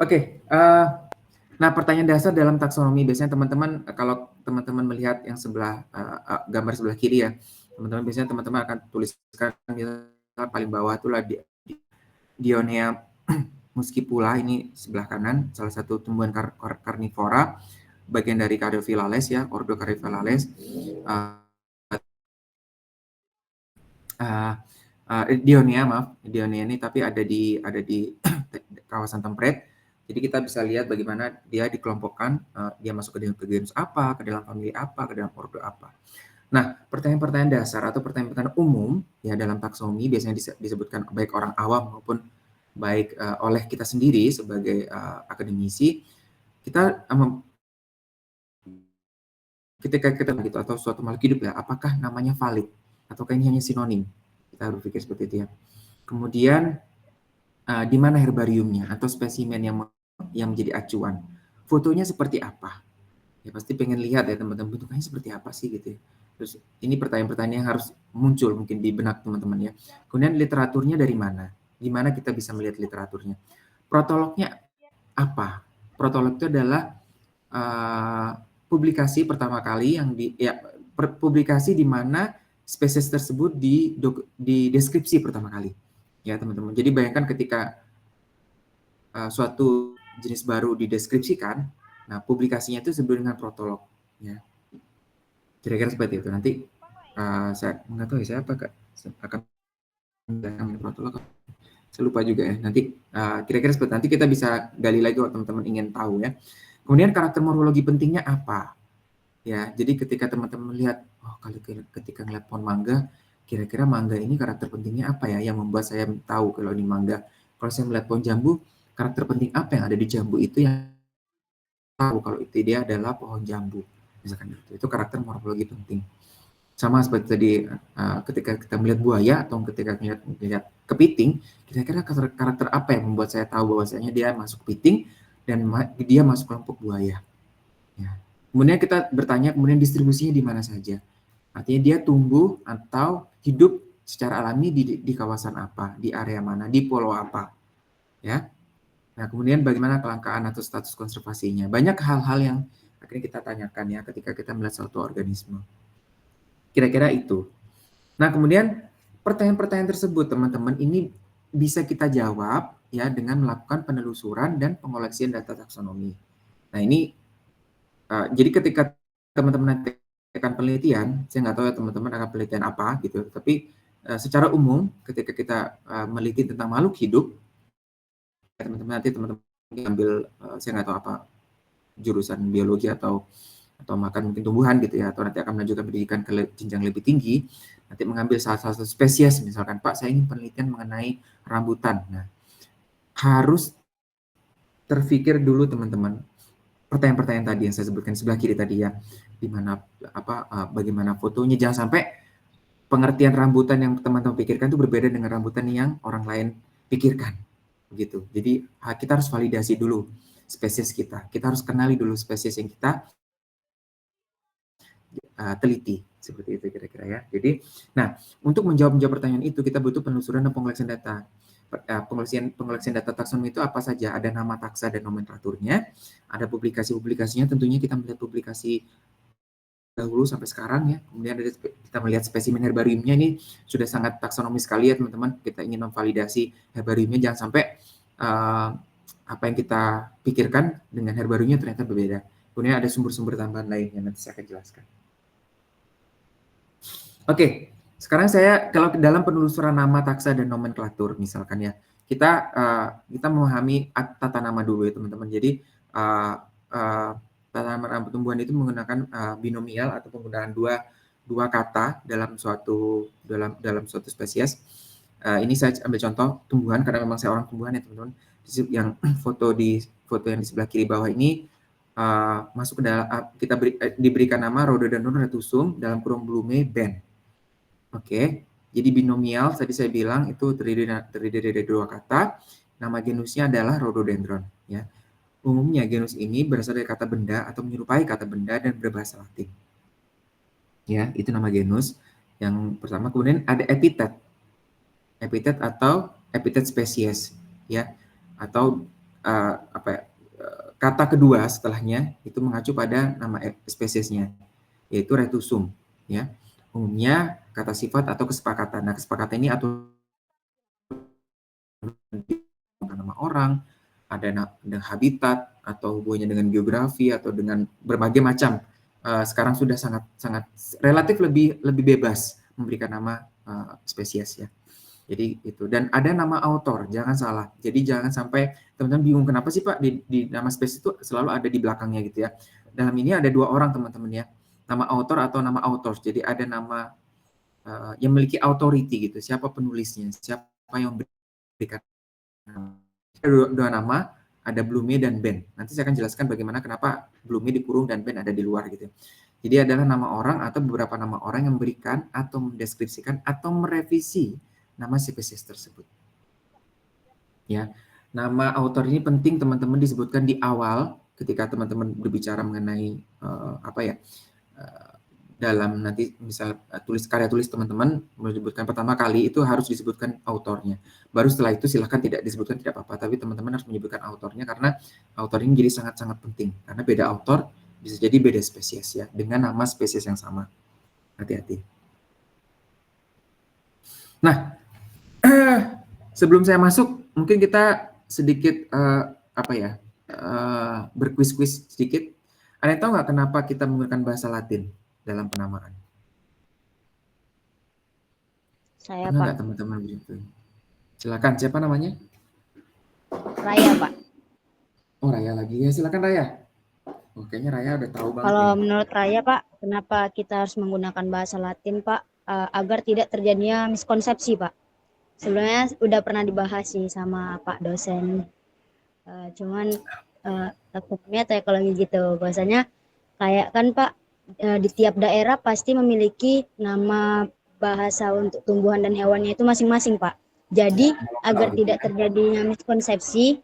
Oke, nah pertanyaan dasar dalam taksonomi biasanya teman-teman kalau teman-teman melihat yang sebelah gambar sebelah kiri ya, teman-teman biasanya teman-teman akan tuliskan misalnya paling bawah itulah Dionea muscipula, ini sebelah kanan, salah satu tumbuhan karnivora, bagian dari Caryophyllales ya, ordo Caryophyllales. Dionea, maaf, Dionea ini tapi ada di kawasan temperate. Jadi kita bisa lihat bagaimana dia dikelompokkan, dia masuk ke genus apa, ke dalam famili apa, ke dalam ordo apa. Nah, pertanyaan-pertanyaan dasar atau pertanyaan-pertanyaan umum ya dalam taksonomi biasanya disebutkan baik orang awam maupun baik oleh kita sendiri sebagai akademisi. Kita ketika kita gitu atau suatu makhluk hidup ya, apakah namanya valid ataukah ini hanya sinonim? Kita harus pikir seperti itu ya. Kemudian di mana herbariumnya atau spesimen yang menjadi acuan? Fotonya seperti apa? Ya pasti pengen lihat ya teman-teman, bentukannya seperti apa sih gitu ya. Terus ini pertanyaan-pertanyaan yang harus muncul mungkin di benak teman-teman ya. Kemudian literaturnya dari mana? Di mana kita bisa melihat literaturnya? Protolognya apa? Protolog itu adalah publikasi pertama kali yang publikasi di mana spesies tersebut di deskripsi pertama kali ya teman-teman. Jadi bayangkan ketika suatu jenis baru dideskripsikan, nah publikasinya itu disebut dengan protolog ya. Kira-kira seperti itu. Nanti saya nggak tahu ya saya akan menjelaskan protolog. Saya lupa juga ya. Nanti kira-kira seperti nanti kita bisa gali lagi kalau teman-teman ingin tahu ya. Kemudian karakter morfologi pentingnya apa? Ya, jadi ketika teman-teman melihat, oh kalau ketika ngeliat pohon mangga, kira-kira mangga ini karakter pentingnya apa ya yang membuat saya tahu kalau ini mangga. Kalau saya melihat pohon jambu, karakter penting apa yang ada di jambu itu yang tahu kalau itu dia adalah pohon jambu. Misalkan itu karakter morfologi penting. Sama seperti tadi ketika kita melihat buaya atau ketika melihat kepiting, kira-kira karakter apa yang membuat saya tahu bahwasanya dia masuk kepiting dan dia masuk kelompok buaya. Ya. Kemudian kita bertanya, kemudian distribusinya di mana saja. Artinya dia tumbuh atau hidup secara alami di kawasan apa, di area mana, di pulau apa. Ya. Nah, kemudian bagaimana kelangkaan atau status konservasinya. Banyak hal-hal yang akhirnya kita tanyakan ya ketika kita melihat suatu organisme. Kira-kira itu. Nah, kemudian pertanyaan-pertanyaan tersebut, teman-teman, ini bisa kita jawab ya dengan melakukan penelusuran dan pengoleksian data taksonomi. Nah, ini jadi ketika teman-teman nanti akan penelitian, saya nggak tahu ya teman-teman akan penelitian apa gitu, tapi secara umum ketika kita meneliti tentang makhluk hidup, teman-teman nanti teman-teman ambil saya nggak tahu apa jurusan biologi atau makan mungkin tumbuhan gitu ya, atau nanti akan melanjutkan pendidikan ke jenjang lebih tinggi, nanti mengambil salah satu spesies, misalkan Pak saya ingin penelitian mengenai rambutan. Nah, harus terpikir dulu teman-teman pertanyaan-pertanyaan tadi yang saya sebutkan sebelah kiri tadi ya, di mana bagaimana fotonya, jangan sampai pengertian rambutan yang teman-teman pikirkan itu berbeda dengan rambutan yang orang lain pikirkan gitu. Jadi kita harus validasi dulu spesies kita harus kenali dulu spesies yang kita teliti seperti itu kira-kira ya. Jadi, nah untuk menjawab pertanyaan itu kita butuh penelusuran dan pengoleksian data. Pengoleksian data taksonomi itu apa saja? Ada nama taksa dan nomenklaturnya, ada publikasi-publikasinya. Tentunya kita melihat publikasi dahulu sampai sekarang ya. Kemudian kita melihat spesimen herbariumnya, ini sudah sangat taksonomi sekali ya teman-teman. Kita ingin memvalidasi herbariumnya, jangan sampai apa yang kita pikirkan dengan herbariumnya ternyata berbeda. Kemudian ada sumber-sumber tambahan lainnya, nanti saya akan jelaskan. Oke, sekarang saya kalau dalam penelusuran nama, taksa, dan nomenklatur misalkan ya, kita memahami tata nama dulu ya teman-teman. Jadi tata nama tumbuhan itu menggunakan binomial atau penggunaan dua kata dalam suatu spesies. Ini saya ambil contoh tumbuhan karena memang saya orang tumbuhan ya teman-teman. Yang foto yang di sebelah kiri bawah ini masuk ke dalam kita diberikan nama Rhododendron retusum dalam kurung blume Ben. Oke, jadi binomial tadi saya bilang itu terdiri dari dua kata. Nama genusnya adalah Rhododendron. Ya. Umumnya genus ini berasal dari kata benda atau menyerupai kata benda dan berbahasa Latin. Ya, itu nama genus. Yang pertama, kemudian ada epitet atau epitet spesies, ya, atau kata kedua setelahnya itu mengacu pada nama spesiesnya, yaitu retusum, ya. Umumnya kata sifat atau kesepakatan. Nah, kesepakatan ini atau nama orang, ada habitat atau hubungannya dengan geografi atau dengan berbagai macam. Sekarang sudah sangat relatif lebih bebas memberikan nama spesies ya. Jadi itu, dan ada nama autor, jangan salah. Jadi jangan sampai teman-teman bingung kenapa sih Pak di nama spesies itu selalu ada di belakangnya gitu ya. Dalam ini ada 2 orang teman-teman ya, nama autor atau nama authors. Jadi ada nama yang memiliki authority gitu, siapa penulisnya, siapa yang memberikan dua nama, ada Blume dan Ben. Nanti saya akan jelaskan bagaimana kenapa Blume dikurung dan Ben ada di luar gitu. Jadi adalah nama orang atau beberapa nama orang yang memberikan atau mendeskripsikan atau merevisi nama spesies tersebut. Ya, nama autor ini penting teman-teman disebutkan di awal ketika teman-teman berbicara mengenai dalam nanti misal karya tulis teman-teman menyebutkan pertama kali itu harus disebutkan autornya. Baru setelah itu silahkan tidak disebutkan tidak apa-apa, tapi teman-teman harus menyebutkan autornya karena autor ini jadi sangat-sangat penting karena beda autor bisa jadi beda spesies ya dengan nama spesies yang sama. Hati-hati. Nah, sebelum saya masuk, mungkin kita sedikit berkuis-kuis sedikit. Ada yang tahu nggak kenapa kita menggunakan bahasa Latin dalam penamaan? Saya, Pernah Pak. nggak teman-teman begitu? Silakan, siapa namanya? Raya, Pak. Oh, Raya lagi ya, silakan Raya. Oh, kayaknya Raya udah tahu banget. Kalau menurut Raya, Pak, kenapa kita harus menggunakan bahasa Latin, Pak? Agar tidak terjadinya miskonsepsi, Pak. Sebenarnya udah pernah dibahas sih sama Pak dosen. Cuman takutnya kayak kalau gitu, bahasanya kayak kan Pak, di tiap daerah pasti memiliki nama bahasa untuk tumbuhan dan hewannya itu masing-masing, Pak. Jadi agar tidak terjadinya miskonsepsi,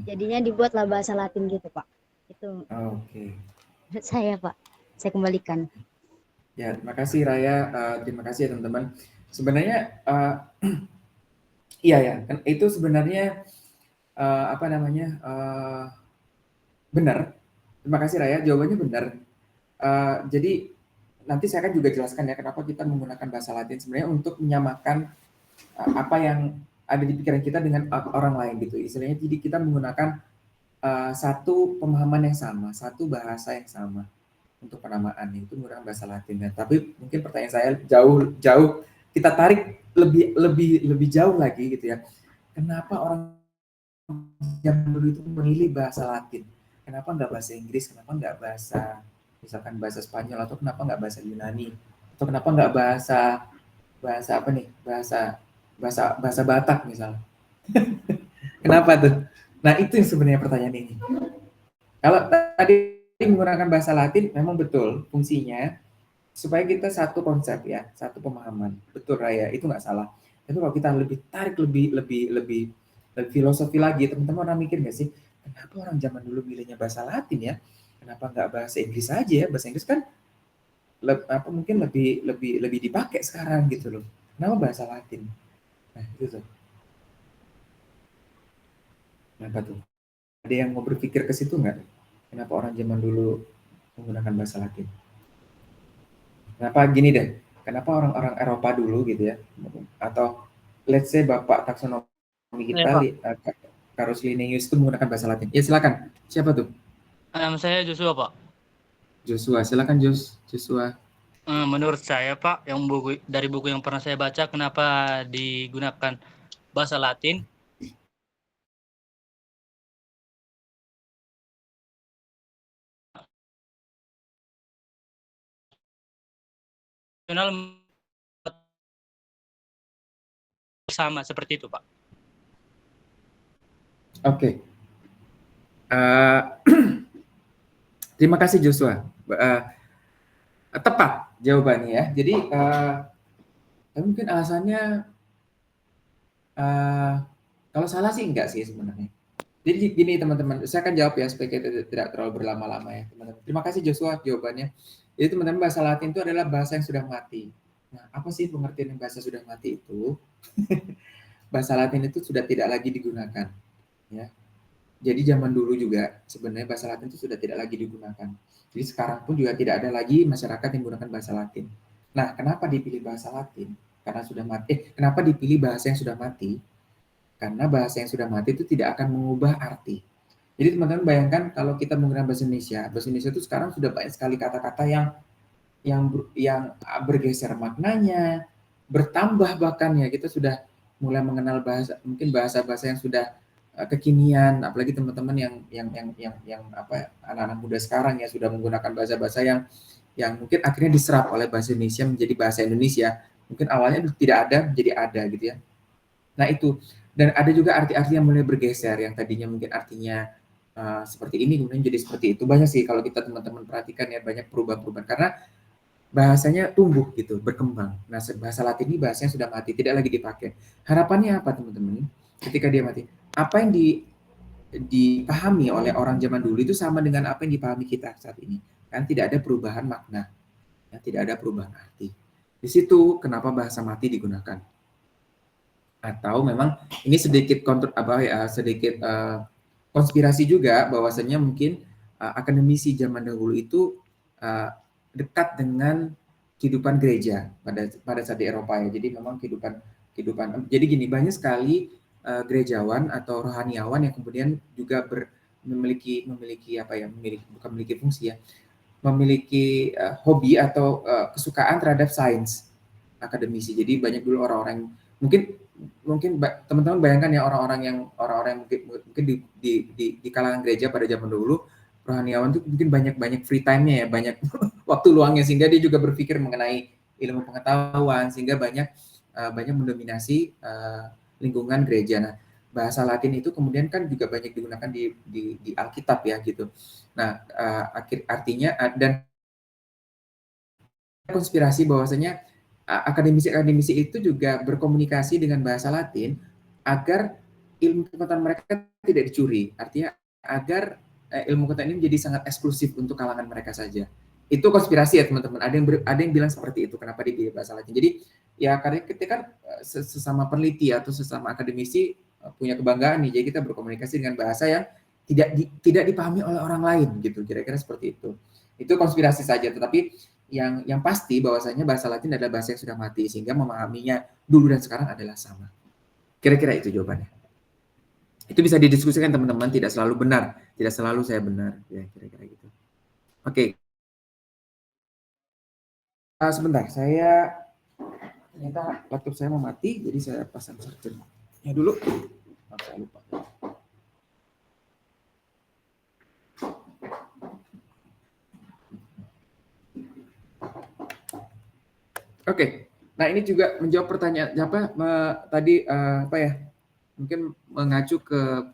jadinya dibuatlah bahasa Latin gitu, Pak. Itu. Oke. Saya, Pak. Saya kembalikan. Ya, terima kasih Raya. Terima kasih ya teman-teman. Sebenarnya iya ya, kan itu sebenarnya benar. Terima kasih Raya, jawabannya benar. Jadi nanti saya akan juga jelaskan ya kenapa kita menggunakan bahasa Latin sebenarnya untuk menyamakan apa yang ada di pikiran kita dengan orang lain gitu. Istilahnya jadi kita menggunakan satu pemahaman yang sama, satu bahasa yang sama untuk penamaan itu menggunakan bahasa Latin. Nah, tapi mungkin pertanyaan saya jauh kita tarik lebih jauh lagi gitu ya. Kenapa orang yang dulu itu memilih bahasa Latin? Kenapa nggak bahasa Inggris? Kenapa nggak bahasa misalkan bahasa Spanyol atau kenapa nggak bahasa Yunani? Atau kenapa nggak bahasa apa nih? Bahasa Batak misalnya. Kenapa tuh? Nah, itu yang sebenarnya pertanyaan ini. Kalau tadi menggunakan bahasa Latin memang betul fungsinya supaya kita satu konsep ya, satu pemahaman. Betul Raya, itu nggak salah. Tapi kalau kita lebih tarik lebih filosofi lagi, teman-teman orang mikir nggak sih, kenapa orang zaman dulu milihnya bahasa Latin ya? Kenapa nggak bahasa Inggris aja ya? Bahasa Inggris kan mungkin lebih dipakai sekarang gitu loh. Kenapa bahasa Latin? Nah, itu tuh. Kenapa tuh? Ada yang mau berpikir ke situ nggak? Kenapa orang zaman dulu menggunakan bahasa Latin? Kenapa gini deh? Kenapa orang-orang Eropa dulu gitu ya? Atau let's say Bapak taksonomi kita, Carus Linnaeus itu menggunakan bahasa Latin. Ya silakan. Siapa tuh? Nama saya Joshua, Pak. Joshua, silakan Joshua. Menurut saya, Pak, dari buku yang pernah saya baca, kenapa digunakan bahasa Latin? Sama seperti itu, Pak. Oke. Terima kasih Joshua. Tepat jawabannya ya. Jadi mungkin alasannya kalau salah sih enggak sih sebenarnya. Jadi gini teman-teman, saya akan jawab ya supaya kita tidak terlalu berlama-lama ya teman-teman. Terima kasih Joshua jawabannya. Jadi teman-teman bahasa Latin itu adalah bahasa yang sudah mati. Nah, apa sih pengertian bahasa sudah mati itu? Bahasa Latin itu sudah tidak lagi digunakan. Ya. Jadi zaman dulu juga sebenarnya bahasa Latin itu sudah tidak lagi digunakan. Jadi sekarang pun juga tidak ada lagi masyarakat yang menggunakan bahasa Latin. Nah, kenapa dipilih bahasa Latin? Karena sudah mati. Kenapa dipilih bahasa yang sudah mati? Karena bahasa yang sudah mati itu tidak akan mengubah arti. Jadi teman-teman bayangkan kalau kita menggunakan bahasa Indonesia itu sekarang sudah banyak sekali kata-kata yang bergeser maknanya, bertambah bahkan ya, kita sudah mulai mengenal mungkin bahasa-bahasa yang sudah kekinian, apalagi teman-teman yang apa anak-anak muda sekarang ya sudah menggunakan bahasa-bahasa yang mungkin akhirnya diserap oleh bahasa Indonesia menjadi bahasa Indonesia. Mungkin awalnya tidak ada menjadi ada gitu ya. Nah itu, dan ada juga arti-arti yang mulai bergeser yang tadinya mungkin artinya seperti ini kemudian jadi seperti itu. Banyak sih kalau kita teman-teman perhatikan ya, banyak perubahan-perubahan karena bahasanya tumbuh gitu, berkembang. Nah, bahasa Latin ini bahasanya sudah mati, tidak lagi dipakai. Harapannya apa teman-teman? Ketika dia mati, apa yang dipahami oleh orang zaman dulu itu sama dengan apa yang dipahami kita saat ini. Kan tidak ada perubahan makna, ya, tidak ada perubahan arti. Di situ kenapa bahasa mati digunakan. Atau memang ini sedikit sedikit konspirasi juga bahwasanya mungkin akademisi zaman dahulu itu dekat dengan kehidupan gereja pada saat di Eropa ya. Jadi memang kehidupan. Jadi gini, banyak sekali gerejawan atau rohaniawan yang kemudian juga memiliki bukan memiliki fungsi ya, memiliki hobi atau kesukaan terhadap sains akademisi. Jadi banyak dulu orang-orang mungkin teman-teman bayangkan ya orang-orang yang mungkin di kalangan gereja pada zaman dulu, rohaniawan itu mungkin banyak free time-nya ya, banyak waktu luangnya sehingga dia juga berpikir mengenai ilmu pengetahuan sehingga banyak mendominasi lingkungan gereja. Nah, bahasa Latin itu kemudian kan juga banyak digunakan di Alkitab ya gitu. Nah, artinya dan konspirasi bahwasanya akademisi-akademisi itu juga berkomunikasi dengan bahasa Latin agar ilmu pengetahuan mereka tidak dicuri. Artinya agar ilmu pengetahuan ini menjadi sangat eksklusif untuk kalangan mereka saja. Itu konspirasi ya teman-teman. Ada yang bilang seperti itu. Kenapa dipilih bahasa Latin? Jadi ya karena kita kan sesama peneliti atau sesama akademisi punya kebanggaan nih. Jadi kita berkomunikasi dengan bahasa yang tidak dipahami oleh orang lain gitu. Kira-kira seperti itu. Itu konspirasi saja. Tetapi yang pasti bahwasanya bahasa Latin adalah bahasa yang sudah mati sehingga memahaminya dulu dan sekarang adalah sama. Kira-kira itu jawabannya. Itu bisa didiskusikan teman-teman, tidak selalu benar, tidak selalu saya benar, ya kira-kira gitu. Oke. Sebentar, ternyata laptop saya mau mati, jadi saya pasang chargernya dulu. Saya lupa. Oke. Nah, ini juga menjawab pertanyaan tadi mungkin mengacu ke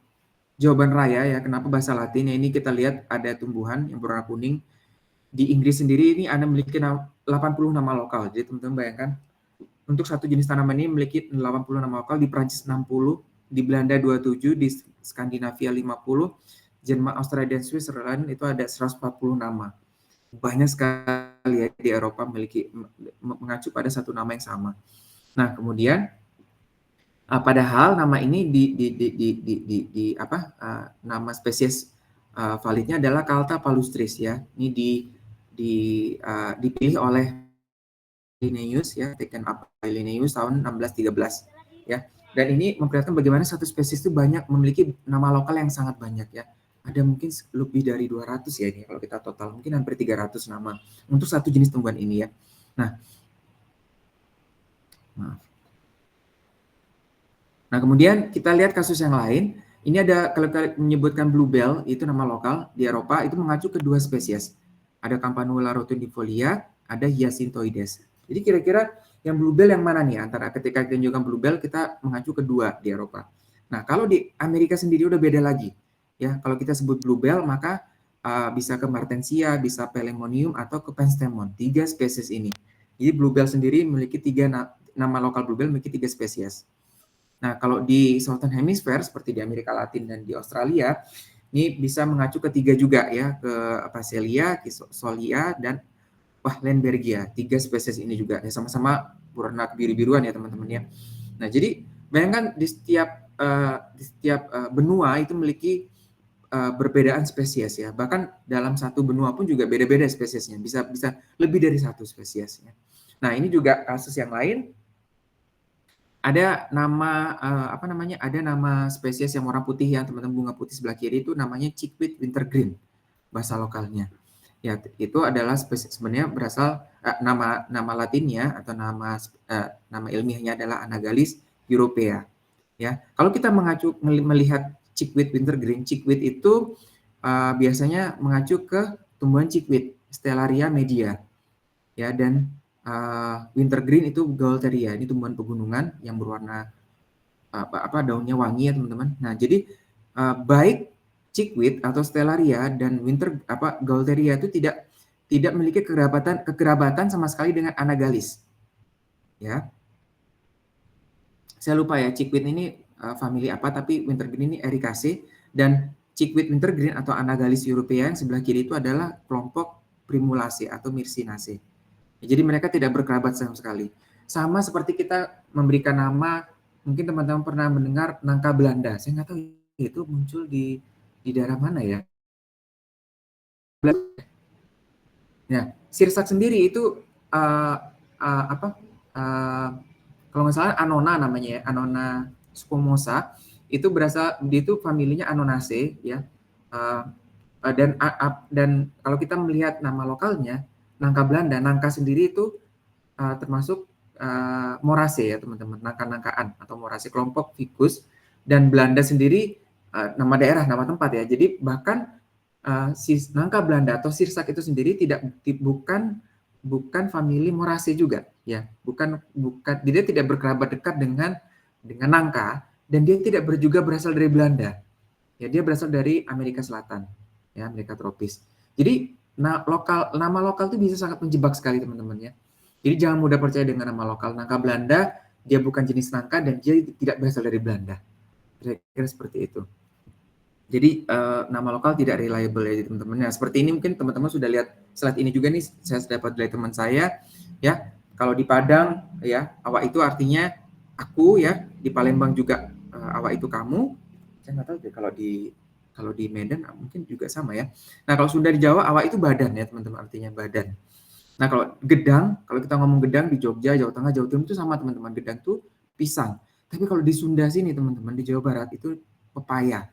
jawaban Raya ya, kenapa bahasa Latin ya, ini kita lihat ada tumbuhan yang berwarna kuning. Di Inggris sendiri ini Anda memiliki 80 nama lokal. Jadi teman-teman bayangkan, untuk satu jenis tanaman ini memiliki 80 nama lokal, di Prancis 60, di Belanda 27, di Skandinavia 50, Jerman, Australia, dan Switzerland itu ada 140 nama. Banyak sekali ya di Eropa mengacu pada satu nama yang sama. Nah, kemudian padahal nama ini nama spesies validnya adalah Caltha palustris ya. Ini dipilih oleh Linnaeus ya, taken up by Linnaeus tahun 1613 ya. Dan ini memperlihatkan bagaimana satu spesies itu memiliki nama lokal yang sangat banyak ya. Ada mungkin lebih dari 200 ya ini kalau kita total, mungkin hampir 300 nama untuk satu jenis tumbuhan ini ya. Nah, kemudian kita lihat kasus yang lain. Ini ada kalau kita menyebutkan bluebell, itu nama lokal di Eropa, itu mengacu ke dua spesies. Ada Campanula rotundifolia, ada Hyacintoides. Jadi kira-kira yang bluebell yang mana nih? Antara ketika kita menunjukkan bluebell, kita mengacu ke dua di Eropa. Nah, kalau di Amerika sendiri udah beda lagi. Ya, kalau kita sebut bluebell, maka bisa ke Martensia, bisa Pelemonium, atau ke Penstemon. 3 spesies ini. Jadi bluebell sendiri memiliki nama lokal bluebell memiliki 3 spesies. Nah, kalau di Southern Hemisphere seperti di Amerika Latin dan di Australia, ini bisa mengacu ke 3 juga ya, ke Phacelia, Kisolia, dan Lembergia. 3 spesies ini juga ya, sama-sama warna kebiru-biruan ya teman-teman ya. Nah, jadi bayangkan di setiap benua itu memiliki perbedaan spesies ya. Bahkan dalam satu benua pun juga beda-beda spesiesnya. Bisa lebih dari satu spesiesnya. Nah, ini juga kasus yang lain. Ada nama apa namanya? Ada nama spesies yang warna putih ya, teman-teman, bunga putih sebelah kiri itu namanya chickweed wintergreen bahasa lokalnya. Ya, itu adalah spesies sebenarnya berasal nama latinnya atau nama ilmiahnya adalah Anagalis europea. Ya, kalau kita melihat chickweed wintergreen, chickweed itu biasanya mengacu ke tumbuhan chickweed, Stellaria media. Ya, dan wintergreen itu Gaultheria, ini tumbuhan pegunungan yang berwarna daunnya wangi ya teman-teman. Nah, jadi baik chickweed atau Stellaria dan Gaultheria itu tidak memiliki kekerabatan sama sekali dengan Anagalis. Ya. Saya lupa ya chickweed ini famili apa, tapi wintergreen ini Ericaceae, dan chickweed wintergreen atau Anagalis europea yang sebelah kiri itu adalah kelompok Primulaceae atau Myrcinaceae. Jadi mereka tidak berkerabat sama sekali. Sama seperti kita memberikan nama, mungkin teman-teman pernah mendengar nangka Belanda. Saya nggak tahu itu muncul di daerah mana ya. Ya, sirsak sendiri itu kalau nggak salah Annona namanya ya, Annona squamosa, itu berasal, dia itu familinya Annonaceae ya. Dan kalau kita melihat nama lokalnya, nangka Belanda, nangka sendiri itu termasuk Moraceae ya teman-teman, nangka-nangkaan atau Moraceae, kelompok Ficus, dan Belanda sendiri nama daerah, nama tempat ya. Jadi bahkan nangka Belanda atau sirsak itu sendiri bukan famili Moraceae juga ya, dia tidak berkerabat dekat dengan nangka, dan dia tidak juga berasal dari Belanda ya, dia berasal dari Amerika Selatan ya, Amerika tropis. Jadi nama lokal itu bisa sangat menjebak sekali teman-teman ya. Jadi jangan mudah percaya dengan nama lokal. Nangka Belanda dia bukan jenis nangka dan dia tidak berasal dari Belanda. Kira-kira seperti itu. Jadi nama lokal tidak reliable ya teman-teman. Nah, seperti ini mungkin teman-teman sudah lihat slide ini juga nih, saya dapat dari teman saya ya. Kalau di Padang ya, awak itu artinya aku ya. Di Palembang juga awak itu kamu. Saya nggak tahu deh kalau di Medan mungkin juga sama ya. Nah, kalau Sunda di Jawa awak itu badan ya teman-teman, artinya badan. Nah, kalau gedang, kalau kita ngomong gedang di Jogja, Jawa Tengah, Jawa Timur itu sama teman-teman, gedang itu pisang. Tapi kalau di Sunda sini teman-teman, di Jawa Barat itu pepaya.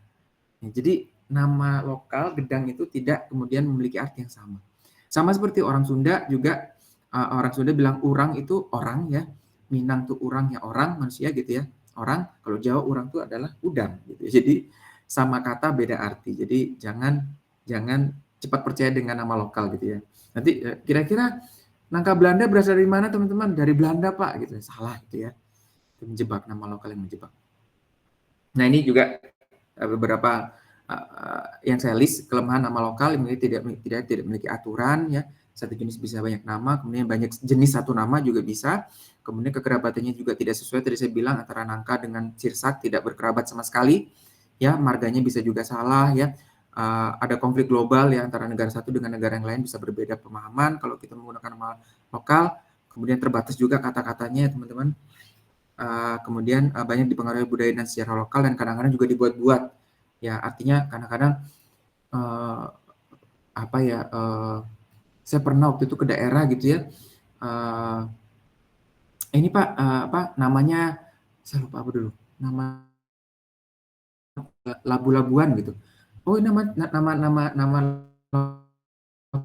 Ya, jadi nama lokal gedang itu tidak kemudian memiliki arti yang sama. Sama seperti orang Sunda juga, orang Sunda bilang urang itu orang ya, Minang tuh urang ya orang, manusia gitu ya, orang. Kalau Jawa urang itu adalah udang gitu. Jadi sama kata beda arti. Jadi jangan cepat percaya dengan nama lokal gitu ya. Nanti kira-kira nangka Belanda berasal dari mana teman-teman? Dari Belanda Pak gitu. Salah gitu ya. Itu menjebak, nama lokal yang menjebak. Nah, ini juga beberapa yang saya list kelemahan nama lokal yang tidak memiliki aturan ya. Satu jenis bisa banyak nama, kemudian banyak jenis satu nama juga bisa. Kemudian kekerabatannya juga tidak sesuai, tadi saya bilang antara nangka dengan sirsak tidak berkerabat sama sekali. Ya, marganya bisa juga salah ya. Ada konflik global ya antara negara satu dengan negara yang lain, bisa berbeda pemahaman kalau kita menggunakan nama lokal. Kemudian terbatas juga kata-katanya teman-teman. Kemudian banyak dipengaruhi budaya dan sejarah lokal, dan kadang-kadang juga dibuat-buat ya, artinya kadang-kadang saya pernah waktu itu ke daerah gitu ya, ini Pak namanya saya lupa apa dulu, nama Labu-Labuan gitu. Oh, ini nama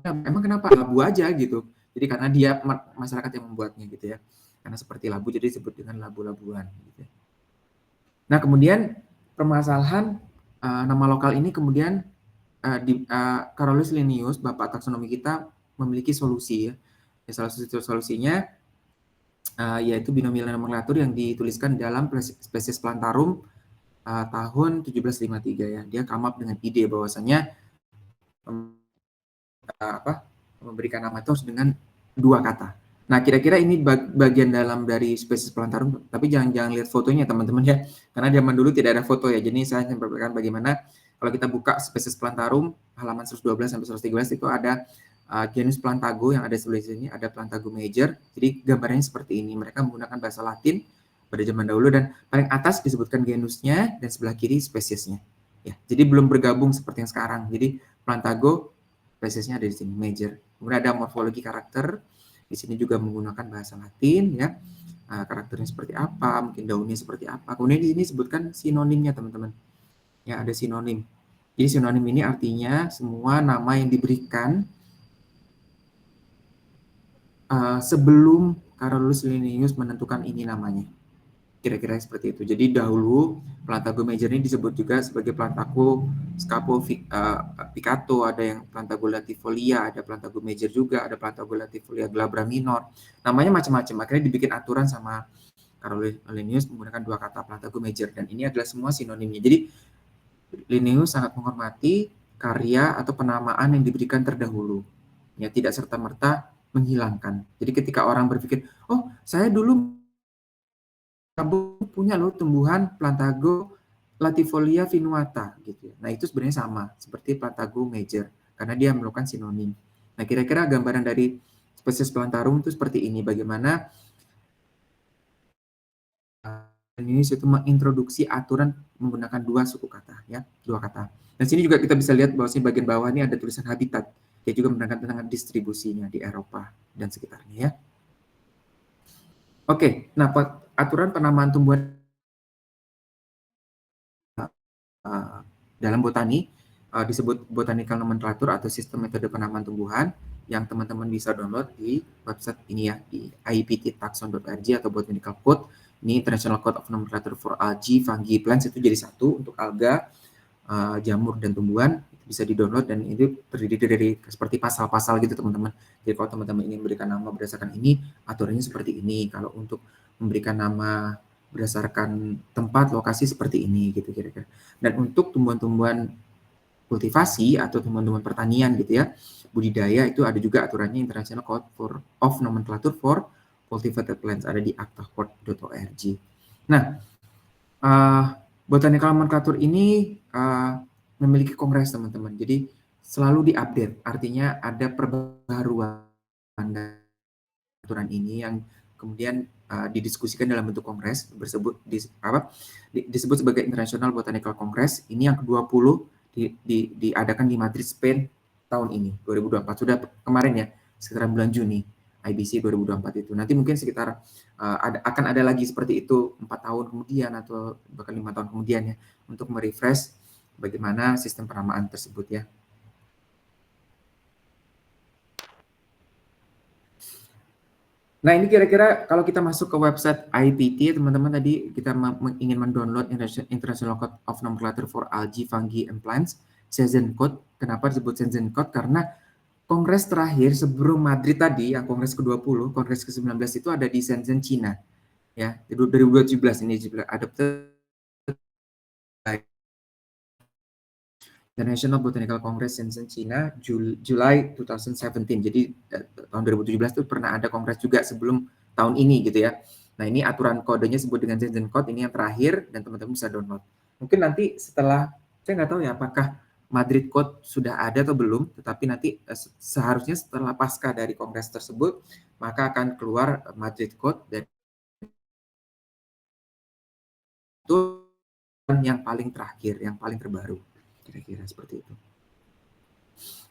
emang kenapa labu aja gitu. Jadi karena dia masyarakat yang membuatnya gitu ya. Karena seperti labu jadi disebut dengan Labu-Labuan gitu. Nah, kemudian permasalahan nama lokal ini kemudian Carolus Linnaeus, bapak taksonomi kita, memiliki solusi ya. Salah satu solusinya yaitu binomial nomenklatur yang dituliskan dalam spesies Plantarum tahun 1753 ya. Dia come up dengan ide bahwasanya memberikan nama itu harus dengan dua kata. Nah, kira-kira ini bagian dalam dari spesies Plantarum, tapi jangan lihat fotonya teman-teman ya, karena zaman dulu tidak ada foto ya. Jadi saya hanya memperlihatkan bagaimana kalau kita buka spesies Plantarum halaman 112 sampai 113 itu ada genus Plantago yang ada sebelah sini, ada Plantago major. Jadi gambarnya seperti ini. Mereka menggunakan bahasa Latin pada zaman dahulu, dan paling atas disebutkan genusnya dan sebelah kiri spesiesnya. ya. Jadi belum bergabung seperti yang sekarang. Jadi Plantago spesiesnya ada di sini, major. Kemudian ada morfologi karakter. Di sini juga menggunakan bahasa Latin, ya. Karakternya seperti apa, mungkin daunnya seperti apa. Kemudian di sini sebutkan sinonimnya, teman-teman. Ya, ada sinonim. Jadi sinonim ini artinya semua nama yang diberikan sebelum Carolus Linnaeus menentukan ini namanya. Kira-kira seperti itu. Jadi dahulu Plantago major ini disebut juga sebagai Plantago Picato, ada yang Plantago latifolia, ada Plantago major juga, ada Plantago latifolia glabra minor. Namanya macam-macam. Akhirnya dibikin aturan sama Carolus Linnaeus menggunakan dua kata Plantago major, dan ini adalah semua sinonimnya. Jadi Linnaeus sangat menghormati karya atau penamaan yang diberikan terdahulu. Ya, tidak serta-merta menghilangkan. Jadi ketika orang berpikir, oh saya dulu punya loh tumbuhan Plantago latifolia vinuata gitu ya. Nah, itu sebenarnya sama seperti Plantago major karena dia merupakan sinonim. Nah, kira-kira gambaran dari spesies plantarum itu seperti ini, bagaimana ini itu mengintroduksi aturan menggunakan dua suku kata, ya, dua kata. Dan sini juga kita bisa lihat bahwa di bagian bawah ini ada tulisan habitat. Dia juga menerangkan tentang distribusinya di Eropa dan sekitarnya, ya. Oke, nah aturan penamaan tumbuhan dalam botani disebut botanical nomenclature atau sistem metode penamaan tumbuhan yang teman-teman bisa download di website ini ya, di ipttaxon.org atau botanical code. Ini International Code of Nomenclature for Algae, Fungi, Plants, itu jadi satu untuk alga, jamur dan tumbuhan. Bisa di-download dan itu terdiri dari seperti pasal-pasal gitu, teman-teman. Jadi kalau teman-teman ingin memberikan nama berdasarkan ini, aturannya seperti ini. Kalau untuk memberikan nama berdasarkan tempat, lokasi seperti ini gitu kira-kira. Dan untuk tumbuhan-tumbuhan kultivasi atau tumbuhan-tumbuhan pertanian gitu ya, budidaya, itu ada juga aturannya International Code of Nomenclature for Cultivated Plants, ada di actacort.org. Nah, botanical nomenclature ini memiliki kongres, teman-teman. Jadi selalu diupdate, artinya ada perbaharuan aturan ini yang kemudian didiskusikan dalam bentuk kongres disebut sebagai International Botanical Congress. Ini yang ke-20 diadakan di Madrid, Spain tahun ini 2024. Sudah kemarin ya, sekitar bulan Juni, IBC 2024 itu. Nanti mungkin sekitar akan ada lagi seperti itu 4 tahun kemudian atau bahkan 5 tahun kemudian ya, untuk merefresh bagaimana sistem penamaan tersebut ya. Nah, ini kira-kira kalau kita masuk ke website IPT, teman-teman, tadi kita ingin mendownload International Code of Nomenclature for Algae, Fungi, and Plants, Shenzhen Code. Kenapa disebut Shenzhen Code? Karena kongres terakhir sebelum Madrid tadi, yang kongres ke-20, kongres ke-19 itu ada di Shenzhen, Cina. Ya, 2017 ini juga adopted International Botanical Congress Shenzhen, China, July 2017. Jadi tahun 2017 itu pernah ada kongres juga sebelum tahun ini gitu ya. Nah, ini aturan kodenya sebut dengan Shenzhen Code, ini yang terakhir dan teman-teman bisa download. Mungkin nanti setelah, saya nggak tahu ya apakah Madrid Code sudah ada atau belum, tetapi nanti seharusnya setelah pasca dari kongres tersebut, maka akan keluar Madrid Code, dan itu yang paling terakhir, yang paling terbaru. Kira-kira seperti itu.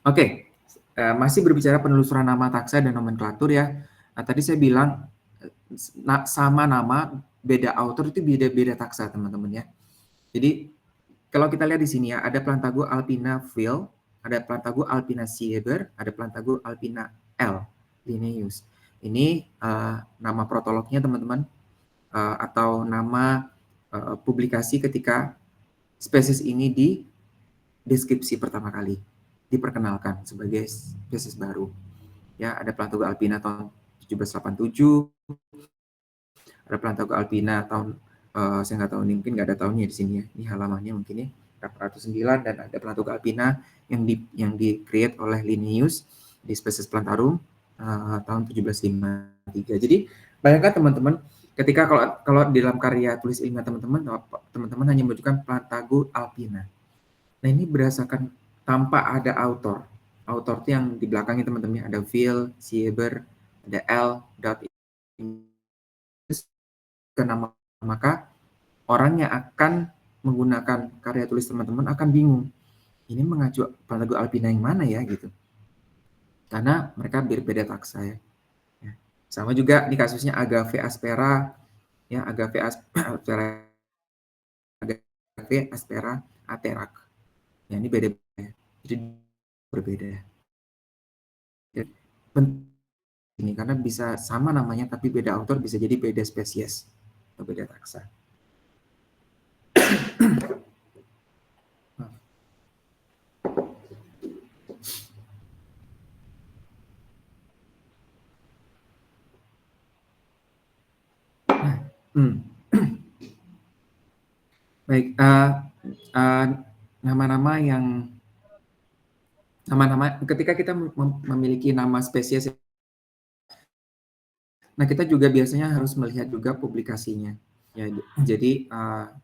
Oke, masih berbicara penelusuran nama taksa dan nomenklatur ya. Nah, tadi saya bilang sama nama, beda author itu beda-beda taksa, teman-teman ya. Jadi kalau kita lihat di sini ya, ada Plantago alpina Phil, ada Plantago alpina Sieber, ada Plantago alpina L. Linnaeus. Ini nama protolognya, teman-teman, atau nama publikasi ketika spesies ini di deskripsi pertama kali diperkenalkan sebagai spesies baru. Ya, ada Plantago alpina tahun 1787, ada Plantago alpina tahun saya nggak tahu, ini mungkin nggak ada tahunnya di sini ya. Ini halamannya mungkin ya, 809, dan ada Plantago alpina yang di-create oleh Linnaeus di spesies Plantarum tahun 1753. Jadi bayangkan teman-teman, ketika kalau di dalam karya tulis ilmiah teman-teman hanya menunjukkan Plantago alpina. Nah, ini berdasarkan tanpa ada author. Author itu yang di belakangnya, teman-teman, ada Phil, Sieber, ada L. Nama, maka orang yang akan menggunakan karya tulis teman-teman akan bingung. Ini mengacu Palago alpina yang mana ya gitu. Karena mereka berbeda taksa ya. Sama juga di kasusnya Agave aspera ya, Agave aspera Agave aspera aterak. Ya, ini beda ya. Jadi berbeda. Ya, ini karena bisa sama namanya tapi beda autor, bisa jadi beda spesies atau beda taksa. Baik, nama-nama ketika kita memiliki nama spesies, nah kita juga biasanya harus melihat juga publikasinya. Ya, jadi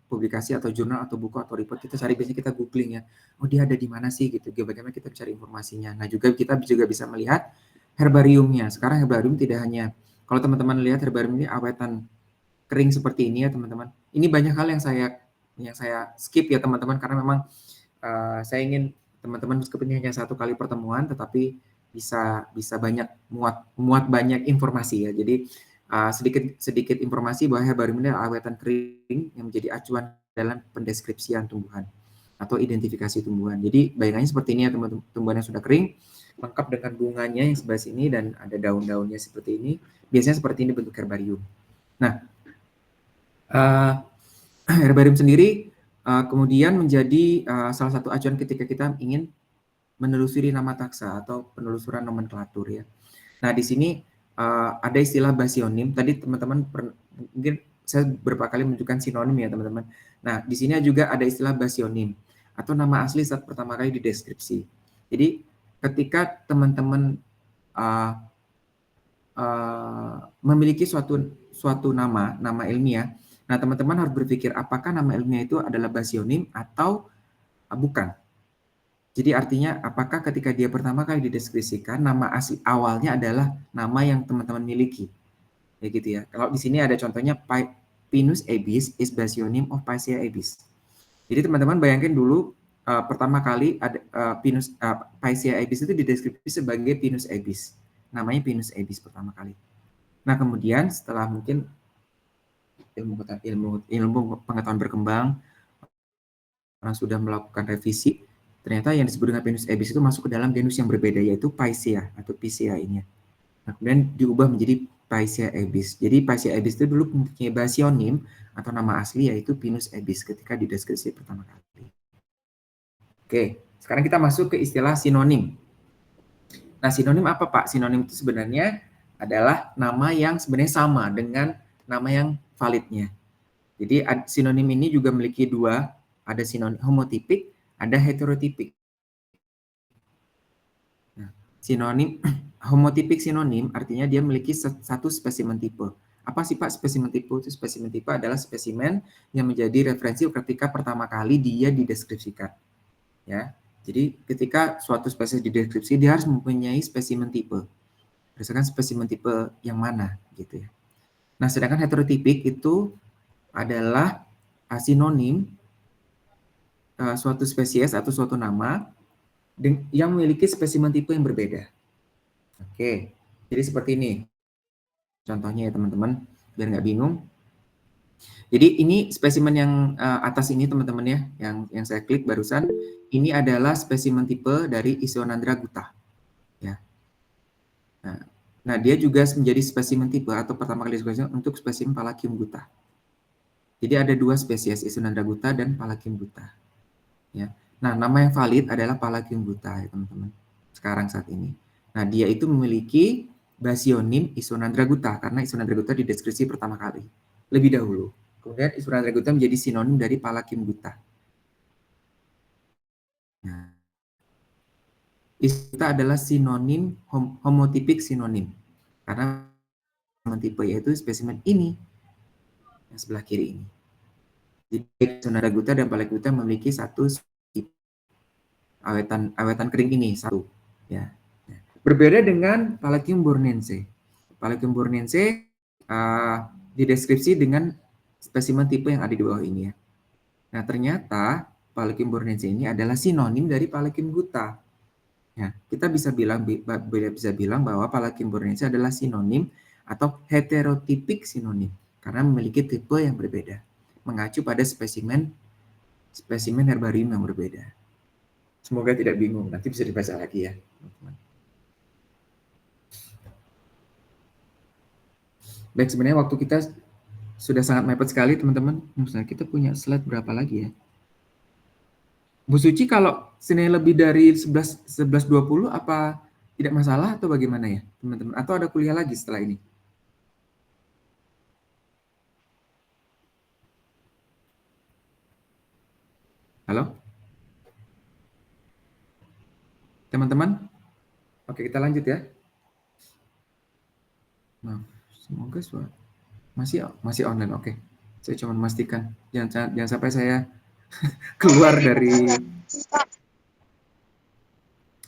publikasi atau jurnal atau buku atau report kita cari, biasanya kita googling ya, oh dia ada di mana sih gitu, bagaimana kita cari informasinya. Nah juga kita juga bisa melihat herbariumnya. Sekarang herbarium tidak hanya, kalau teman-teman lihat herbarium ini awetan kering seperti ini ya teman-teman. Ini banyak hal yang saya skip ya teman-teman, karena memang saya ingin teman-teman meskipun hanya satu kali pertemuan, tetapi bisa banyak muat banyak informasi ya. Jadi sedikit informasi bahwa herbarium ini adalah awetan kering yang menjadi acuan dalam pendeskripsian tumbuhan atau identifikasi tumbuhan. Jadi bayangannya seperti ini ya teman-teman, tumbuhan yang sudah kering lengkap dengan bunganya yang sebelah sini dan ada daun-daunnya seperti ini. Biasanya seperti ini bentuk herbarium. Nah, herbarium sendiri kemudian menjadi salah satu acuan ketika kita ingin menelusuri nama taksa atau penelusuran nomenklatur ya. Nah, di sini ada istilah basionim. Tadi teman-teman mungkin saya beberapa kali menunjukkan sinonim ya teman-teman. Nah, di sini juga ada istilah basionim atau nama asli saat pertama kali di deskripsi. Jadi ketika teman-teman memiliki suatu nama ilmiah, nah teman-teman harus berpikir apakah nama ilmiah itu adalah basionim atau bukan. Jadi artinya apakah ketika dia pertama kali dideskripsikan nama asli awalnya adalah nama yang teman-teman miliki. Ya gitu ya. Kalau di sini ada contohnya Pinus aebis is basionym of Picea aebis. Jadi teman-teman bayangkan dulu pertama kali ada Picea aebis itu dideskripsi sebagai Pinus aebis. Namanya Pinus aebis pertama kali. Nah, kemudian setelah mungkin ilmu pengetahuan berkembang, orang sudah melakukan revisi, ternyata yang disebut dengan Pinus aebis itu masuk ke dalam genus yang berbeda, yaitu Picea atau Picea ini. Nah, kemudian diubah menjadi Picea aebis. Jadi Picea aebis itu dulu mempunyai basionim atau nama asli yaitu Pinus aebis ketika dideskripsi pertama kali. Oke, sekarang kita masuk ke istilah sinonim. Nah, sinonim apa Pak? Sinonim itu sebenarnya adalah nama yang sebenarnya sama dengan nama yang validnya. Jadi sinonim ini juga memiliki dua, ada sinonim homotipik, ada heterotipik. Nah, sinonim homotipik sinonim artinya dia memiliki satu spesimen tipe. Apa sih Pak spesimen tipe? Itu spesimen tipe adalah spesimen yang menjadi referensi ketika pertama kali dia dideskripsikan. Ya. Jadi ketika suatu spesies dideskripsi dia harus mempunyai spesimen tipe. Berdasarkan spesimen tipe yang mana gitu ya. Nah, sedangkan heterotipik itu adalah sinonim suatu spesies atau suatu nama yang memiliki spesimen tipe yang berbeda. Oke, jadi seperti ini. Contohnya ya teman-teman, biar nggak bingung. Jadi ini spesimen yang atas ini teman-teman ya, yang saya klik barusan, ini adalah spesimen tipe dari Isonandra gutta. Ya. Nah, dia juga menjadi spesimen tipe atau pertama kali spesimen untuk spesimen Palacium gutta. Jadi ada dua spesies, Isonandra gutta dan Palacium gutta. Ya. Nah, nama yang valid adalah Palacium gutta ya teman-teman. Sekarang saat ini. Nah, dia itu memiliki basionim Isonandra gutta karena Isonandra gutta dideskripsi pertama kali lebih dahulu. Kemudian Isonandra gutta menjadi sinonim dari Palacium gutta. Nah, Isonandra adalah sinonim homotipik sinonim karena tipe yaitu spesimen ini yang sebelah kiri ini. Jadi Isonandra gutta dan Palacium gutta memiliki satu tipe awetan kering ini satu. Ya. Berbeda dengan Palacium bournense. Palacium bournense dideskripsi dengan spesimen tipe yang ada di bawah ini ya. Nah, ternyata Paleochem burnetii ini adalah sinonim dari Paleochem guta. Ya, kita bisa bilang bahwa Paleochem burnetii adalah sinonim atau heterotipik sinonim karena memiliki tipe yang berbeda, mengacu pada spesimen herbarium yang berbeda. Semoga tidak bingung, nanti bisa dibaca lagi ya, teman-teman. Baik, sebenarnya waktu kita sudah sangat mepet sekali, teman-teman. Misalnya kita punya slide berapa lagi ya? Bu Suci, kalau sini lebih dari 11.20 apa tidak masalah atau bagaimana ya, teman-teman? Atau ada kuliah lagi setelah ini? Halo? Teman-teman? Oke, kita lanjut ya. Nah, semoga masih online. Oke. Saya cuma memastikan jangan sampai saya keluar dari.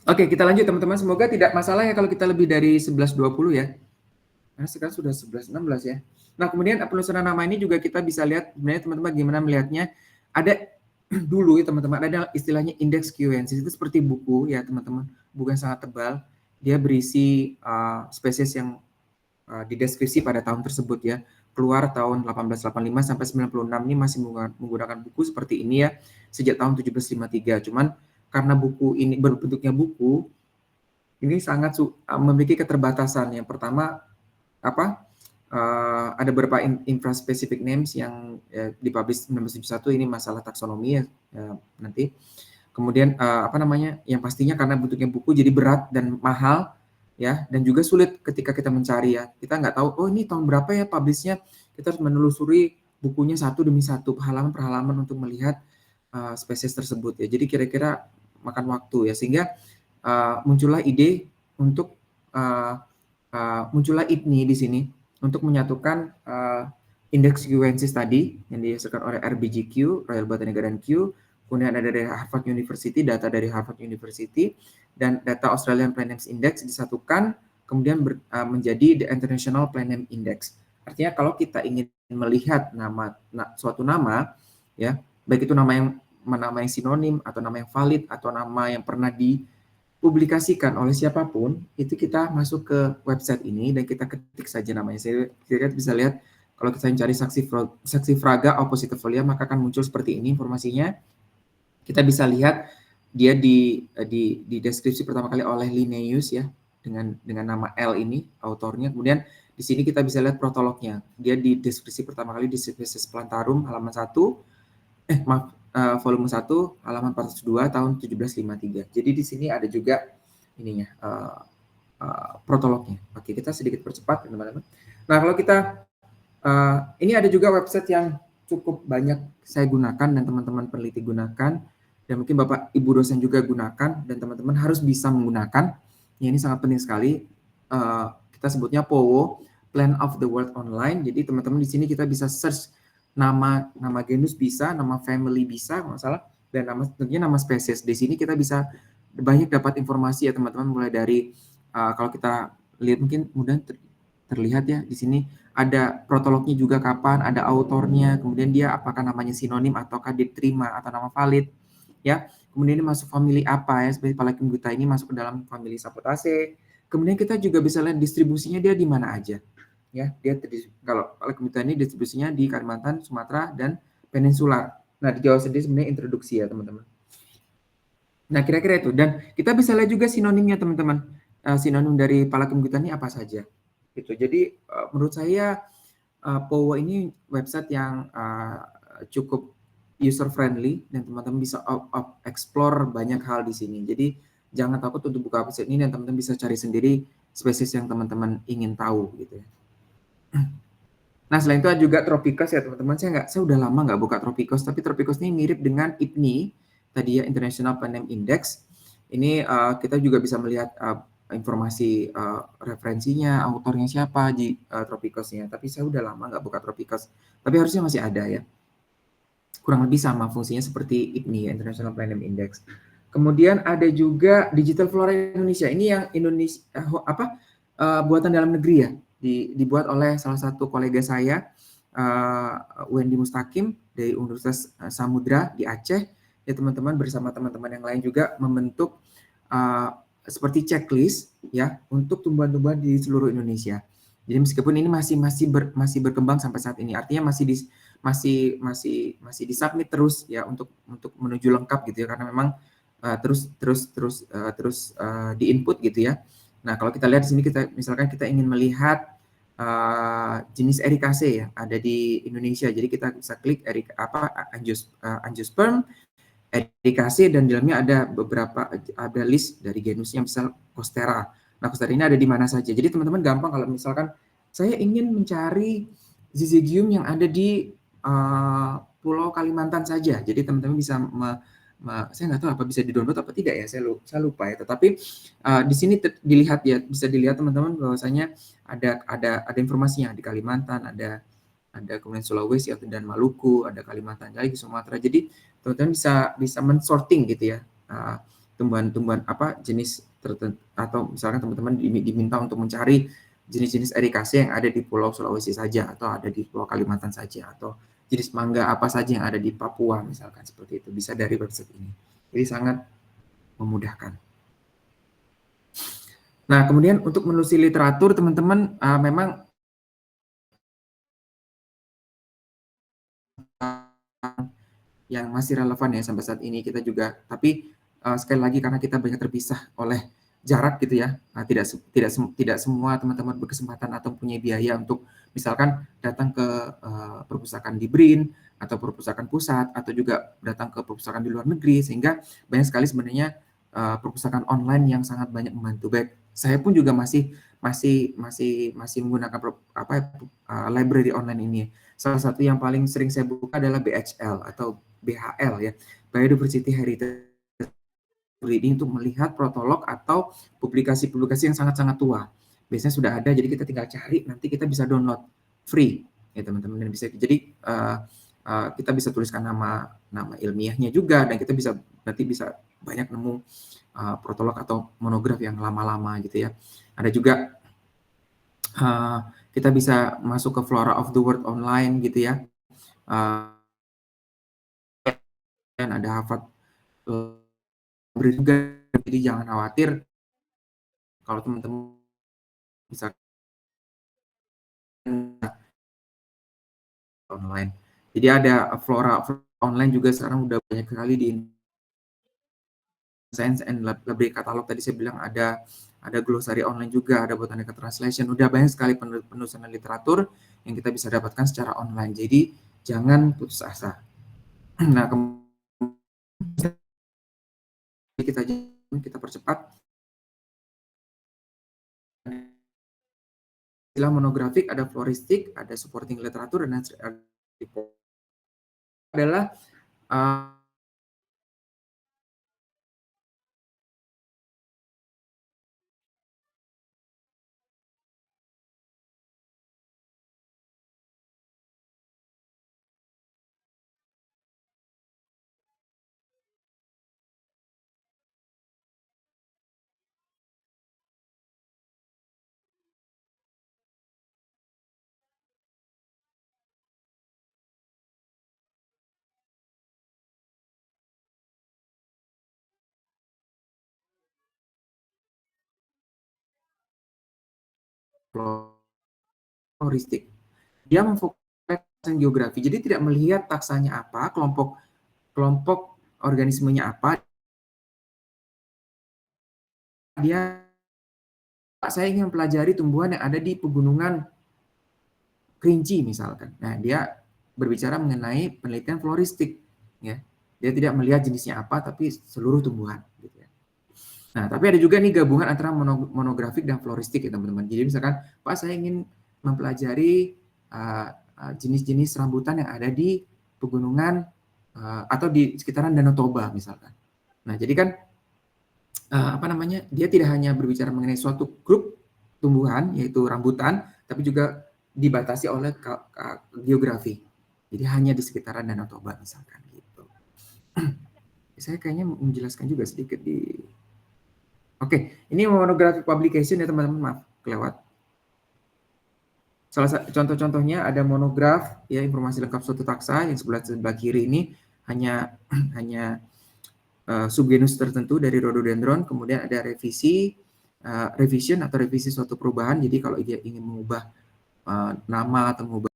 Oke, kita lanjut teman-teman. Semoga tidak masalah ya kalau kita lebih dari 11.20 ya. Karena sekarang sudah 11.16 ya. Nah, kemudian penelusuran nama ini juga kita bisa lihat sebenarnya teman-teman gimana melihatnya. Ada dulu ya teman-teman, ada istilahnya indeks QNC, itu seperti buku ya teman-teman. Buku yang sangat tebal. Dia berisi spesies yang dideskripsi pada tahun tersebut ya. Keluar tahun 1885 sampai 96 ini masih menggunakan buku seperti ini ya. Sejak tahun 1753. Cuman karena buku ini berbentuknya buku, ini sangat memiliki keterbatasan. Yang pertama ada beberapa infraspecific names yang dipublish 1971, ini masalah taksonomi ya, nanti. Kemudian yang pastinya karena bentuknya buku jadi berat dan mahal ya, dan juga sulit ketika kita mencari ya. Kita nggak tahu, oh ini tahun berapa ya publishnya. Kita harus menelusuri bukunya satu demi satu, halaman per halaman untuk melihat spesies tersebut ya. Jadi kira-kira makan waktu ya, sehingga muncullah ide untuk muncullah IPNI di sini untuk menyatukan indeks QNC tadi yang dihasilkan oleh RBGQ, Royal Botanical Q, kemudian ada dari Harvard University, data dari Harvard University, dan data Australian Plant Names Index disatukan, kemudian menjadi the International Plant Name Index. Artinya kalau kita ingin melihat suatu nama, ya baik itu nama yang sinonim atau nama yang valid atau nama yang pernah dipublikasikan oleh siapapun, itu kita masuk ke website ini dan kita ketik saja namanya. Saya bisa lihat kalau kita mencari Saxifraga oppositifolia, maka akan muncul seperti ini informasinya. Kita bisa lihat dia di deskripsi pertama kali oleh Linnaeus ya, dengan nama L ini autornya. Kemudian di sini kita bisa lihat protolognya. Dia di deskripsi pertama kali di Species Plantarum halaman 1, volume 1 halaman 402 tahun 1753. Jadi di sini ada juga ininya protolognya. Oke, kita sedikit percepat teman-teman. Nah, kalau kita ini ada juga website yang cukup banyak saya gunakan dan teman-teman peneliti gunakan, dan mungkin Bapak Ibu dosen juga gunakan, dan teman-teman harus bisa menggunakan. Ya, ini sangat penting sekali. Kita sebutnya POWO, Plant of the World Online. Jadi teman-teman di sini kita bisa search nama genus bisa, nama family bisa, nggak salah, dan tentunya nama spesies. Di sini kita bisa banyak dapat informasi ya teman-teman, mulai dari kalau kita lihat mungkin mudah terlihat ya di sini ada protolognya juga kapan, ada autornya, kemudian dia apakah namanya sinonim ataukah diterima atau nama valid ya. Kemudian ini masuk family apa ya, seperti Paleochem guta ini masuk ke dalam family Sapotaceae. Kemudian kita juga bisa lihat distribusinya dia di mana aja. Ya, dia kalau Paleochem guta ini distribusinya di Kalimantan, Sumatera, dan Peninsular. Nah, di Jawa sendiri sebenarnya introduksi ya, teman-teman. Nah, kira-kira itu. Dan kita bisa lihat juga sinonimnya, teman-teman. Sinonim dari Paleochem guta ini apa saja. Gitu. Jadi, menurut saya POWO ini website yang cukup user friendly dan teman-teman bisa explore banyak hal di sini. Jadi, jangan takut untuk buka website ini dan teman-teman bisa cari sendiri spesies yang teman-teman ingin tahu gitu ya. Nah, selain itu juga Tropicus ya teman-teman. Saya udah lama nggak buka Tropicus, tapi Tropicus ini mirip dengan IPNI tadi ya, International Plant Name Index. Ini kita juga bisa melihat informasi referensinya, autornya siapa di Tropicusnya. Tapi saya udah lama nggak buka Tropicus, tapi harusnya masih ada ya. Kurang lebih sama fungsinya seperti IPNI, International Plant Name Index. Kemudian ada juga Digital Flora Indonesia. Ini yang Indonesia buatan dalam negeri ya. Dibuat oleh salah satu kolega saya Wendy Mustaqim dari Universitas Samudra di Aceh, ya teman-teman bersama teman-teman yang lain juga membentuk seperti checklist ya untuk tumbuhan-tumbuhan di seluruh Indonesia. Jadi meskipun ini masih berkembang sampai saat ini, artinya masih disubmit terus ya untuk menuju lengkap gitu ya, karena memang terus di-input gitu ya. Nah, kalau kita lihat di sini, misalkan kita ingin melihat jenis Ericacea ya ada di Indonesia, jadi kita bisa klik Angiosperm Ericacea, dan di dalamnya ada list dari genusnya, misal Costera. Nah, Costera ini ada di mana saja. Jadi teman-teman gampang kalau misalkan saya ingin mencari Syzygium yang ada di Pulau Kalimantan saja. Jadi teman-teman bisa saya nggak tahu apa bisa di-download apa tidak ya, saya lupa ya. Tetapi di sini dilihat ya, bisa dilihat teman-teman bahwasanya ada informasinya di Kalimantan, ada kemudian Sulawesi dan Maluku, ada Kalimantan lagi, Sumatera. Jadi teman-teman bisa men-sorting gitu ya, tumbuhan-tumbuhan apa jenis tertentu, atau misalkan teman-teman diminta untuk mencari jenis-jenis Ericacea yang ada di Pulau Sulawesi saja, atau ada di Pulau Kalimantan saja, atau jenis mangga apa saja yang ada di Papua misalkan, seperti itu bisa dari website ini. Jadi sangat memudahkan. Nah, kemudian untuk menelusuri literatur teman-teman memang yang masih relevan ya sampai saat ini kita juga, tapi sekali lagi karena kita banyak terpisah oleh jarak gitu ya, tidak semua teman-teman berkesempatan atau punya biaya untuk misalkan datang ke perpustakaan di BRIN atau perpustakaan pusat, atau juga datang ke perpustakaan di luar negeri, sehingga banyak sekali sebenarnya perpustakaan online yang sangat banyak membantu. Baik, saya pun juga masih menggunakan library online ini. Salah satu yang paling sering saya buka adalah BHL atau BHL ya, Biodiversity Heritage Reading, untuk melihat protolog atau publikasi-publikasi yang sangat-sangat tua. Biasanya sudah ada, jadi kita tinggal cari, nanti kita bisa download free ya teman-teman. Jadi kita bisa tuliskan nama ilmiahnya juga, dan kita bisa banyak nemu protolog atau monograf yang lama-lama gitu ya. Ada juga kita bisa masuk ke Flora of the World online gitu ya. Dan ada Harvard juga, jadi jangan khawatir kalau teman-teman bisa online. Jadi ada Flora online juga sekarang udah banyak sekali di Science and Library Catalog. Tadi saya bilang ada glossary online juga, ada botanical translation. Udah banyak sekali penulisan literatur yang kita bisa dapatkan secara online. Jadi jangan putus asa. Nah, kita percepat. Istilah monografik, ada floristik, ada supporting literatur, dan adalah floristik. Dia memfokuskan geografi, jadi tidak melihat taksanya apa, kelompok organismenya apa. Saya ingin mempelajari tumbuhan yang ada di pegunungan Kerinci misalkan. Nah, dia berbicara mengenai penelitian floristik, ya. Dia tidak melihat jenisnya apa, tapi seluruh tumbuhan. Gitu ya. Nah, tapi ada juga nih gabungan antara monografik dan floristik ya teman-teman. Jadi misalkan, Pak, saya ingin mempelajari jenis-jenis rambutan yang ada di pegunungan atau di sekitaran Danau Toba misalkan. Nah, jadi kan dia tidak hanya berbicara mengenai suatu grup tumbuhan yaitu rambutan, tapi juga dibatasi oleh geografi. Jadi hanya di sekitaran Danau Toba misalkan gitu. Saya kayaknya menjelaskan juga sedikit di. Oke, ini monographic publication ya teman-teman, maaf kelewat. Contoh-contohnya ada monograf, ya, informasi lengkap suatu taksa yang sebelah kiri ini hanya subgenus tertentu dari rhododendron, kemudian ada revision atau revisi suatu perubahan. Jadi kalau dia ingin mengubah nama atau mengubah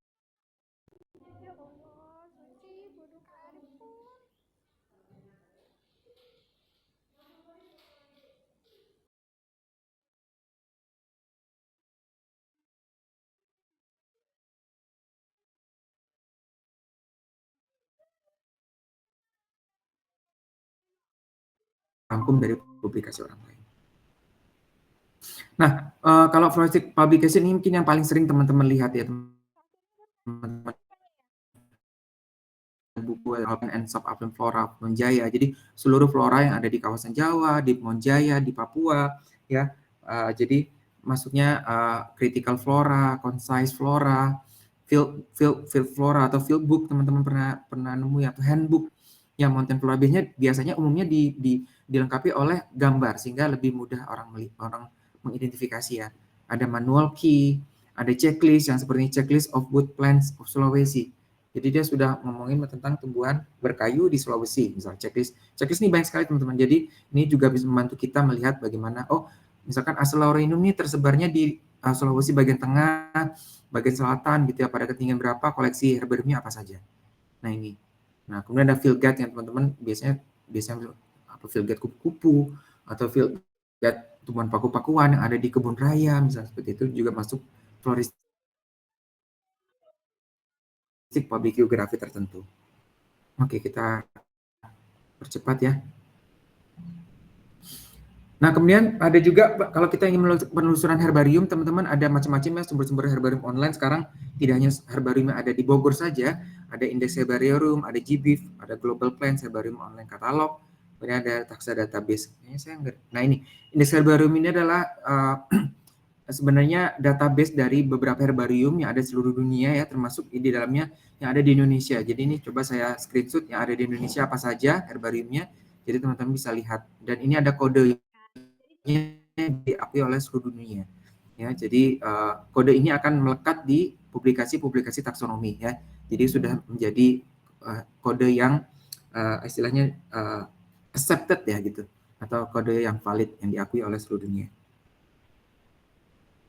rangkum dari publikasi orang lain. Nah, kalau forensic publication ini mungkin yang paling sering teman-teman lihat ya, teman-teman, buku Alpen and Sub Alpen Flora Monjaya. Jadi seluruh flora yang ada di kawasan Jawa, di Monjaya, di Papua, ya. Jadi maksudnya critical flora, concise flora, field flora atau field book, teman-teman pernah nemu ya, atau handbook yang mountain flora biasanya umumnya dilengkapi oleh gambar sehingga lebih mudah orang mengidentifikasi ya. Ada manual key, ada checklist yang seperti checklist of wood plants of Sulawesi. Jadi dia sudah ngomongin tentang tumbuhan berkayu di Sulawesi, misalnya checklist ini banyak sekali teman-teman. Jadi ini juga bisa membantu kita melihat bagaimana, misalkan Acelaurinum ini tersebarnya di Sulawesi bagian tengah, bagian selatan gitu ya, pada ketinggian berapa, koleksi herbariumnya apa saja. Nah ini. Nah kemudian ada field guide yang teman-teman biasanya apa, field guide kupu-kupu atau field guide tumbuhan paku-pakuan yang ada di kebun raya, misalnya seperti itu juga masuk floristik public geografi tertentu. Oke, kita percepat ya. Nah, kemudian ada juga kalau kita ingin penelusuran herbarium, teman-teman, ada macam-macam ya sumber-sumber herbarium online sekarang. Tidak hanya herbarium yang ada di Bogor saja, ada Index Herbarium, ada GBIF, ada Global Plants Herbarium Online Catalog, kemudian ada Taxa Database. Nah, ini Index Herbarium ini adalah sebenarnya database dari beberapa herbarium yang ada di seluruh dunia ya, termasuk di dalamnya yang ada di Indonesia. Jadi ini coba saya screenshot yang ada di Indonesia apa saja herbariumnya. Jadi teman-teman bisa lihat. Dan ini ada kode yang diakui oleh seluruh dunia. Ya, jadi kode ini akan melekat di publikasi-publikasi taksonomi ya. Jadi sudah menjadi kode yang istilahnya accepted ya gitu, atau kode yang valid yang diakui oleh seluruh dunia.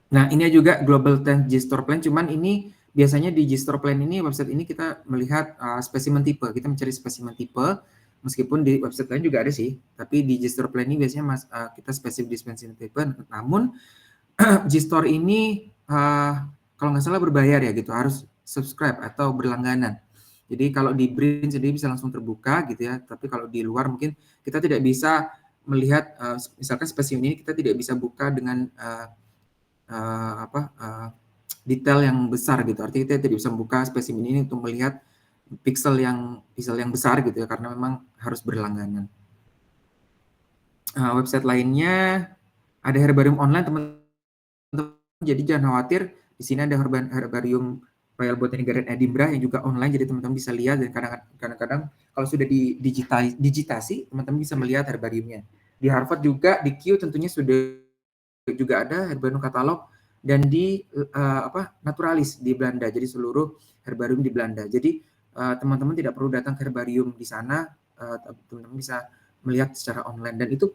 Nah, ini juga Global Plant Gestor Plan, cuman ini biasanya di Gestor Plan ini, website ini kita melihat spesimen tipe, kita mencari spesimen tipe, meskipun di website lain juga ada sih, tapi di Gestor Plan ini biasanya kita spesifik di spesimen tipe, namun Gestor ini kalau nggak salah berbayar ya gitu, harus subscribe atau berlangganan. Jadi kalau di BRIN sendiri bisa langsung terbuka gitu ya, tapi kalau di luar mungkin kita tidak bisa melihat, misalkan spesimen ini kita tidak bisa buka dengan detail yang besar gitu. Artinya kita tidak bisa membuka spesimen ini untuk melihat pixel yang besar gitu ya, karena memang harus berlangganan. Website lainnya ada herbarium online teman-teman. Jadi jangan khawatir, di sini ada herbarium Royal Botanic Garden Edinburgh yang juga online, jadi teman-teman bisa lihat, dan kadang-kadang kalau sudah digitasi, teman-teman bisa melihat herbariumnya. Di Harvard juga, di Kew tentunya sudah juga ada herbarium katalog, dan di Naturalis di Belanda, jadi seluruh herbarium di Belanda. Jadi teman-teman tidak perlu datang ke herbarium di sana, teman-teman bisa melihat secara online, dan itu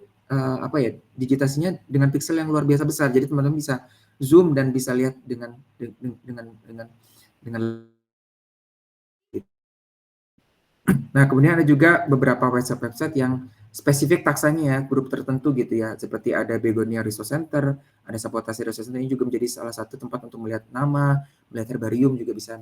digitasinya dengan pixel yang luar biasa besar. Jadi teman-teman bisa zoom dan bisa lihat dengan Nah, kemudian ada juga beberapa website yang spesifik taksanya ya, grup tertentu gitu ya, seperti ada Begonia Resource Center, ada Sapotasi Resource Center, ini juga menjadi salah satu tempat untuk melihat nama, melihat herbarium juga bisa.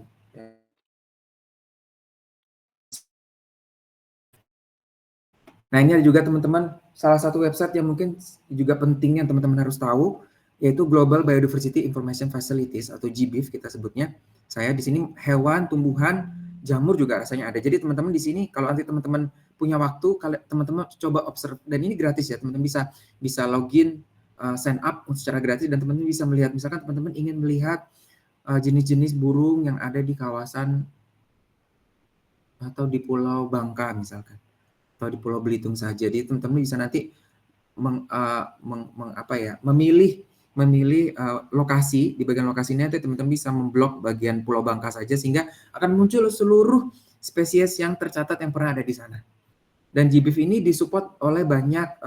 Nah, ini ada juga teman-teman, salah satu website yang mungkin juga penting yang teman-teman harus tahu, yaitu Global Biodiversity Information Facilities atau GBIF kita sebutnya. Saya di sini hewan, tumbuhan, jamur juga rasanya ada. Jadi teman-teman di sini kalau nanti teman-teman punya waktu, teman-teman coba observe, dan ini gratis ya, teman-teman bisa login, sign up secara gratis, dan teman-teman bisa melihat, misalkan teman-teman ingin melihat jenis-jenis burung yang ada di kawasan atau di Pulau Bangka misalkan, atau di Pulau Belitung saja. Jadi teman-teman bisa nanti memilih memilih lokasi, di bagian lokasi ini nanti teman-teman bisa memblok bagian Pulau Bangka saja sehingga akan muncul seluruh spesies yang tercatat yang pernah ada di sana. Dan GBIF ini disupport oleh banyak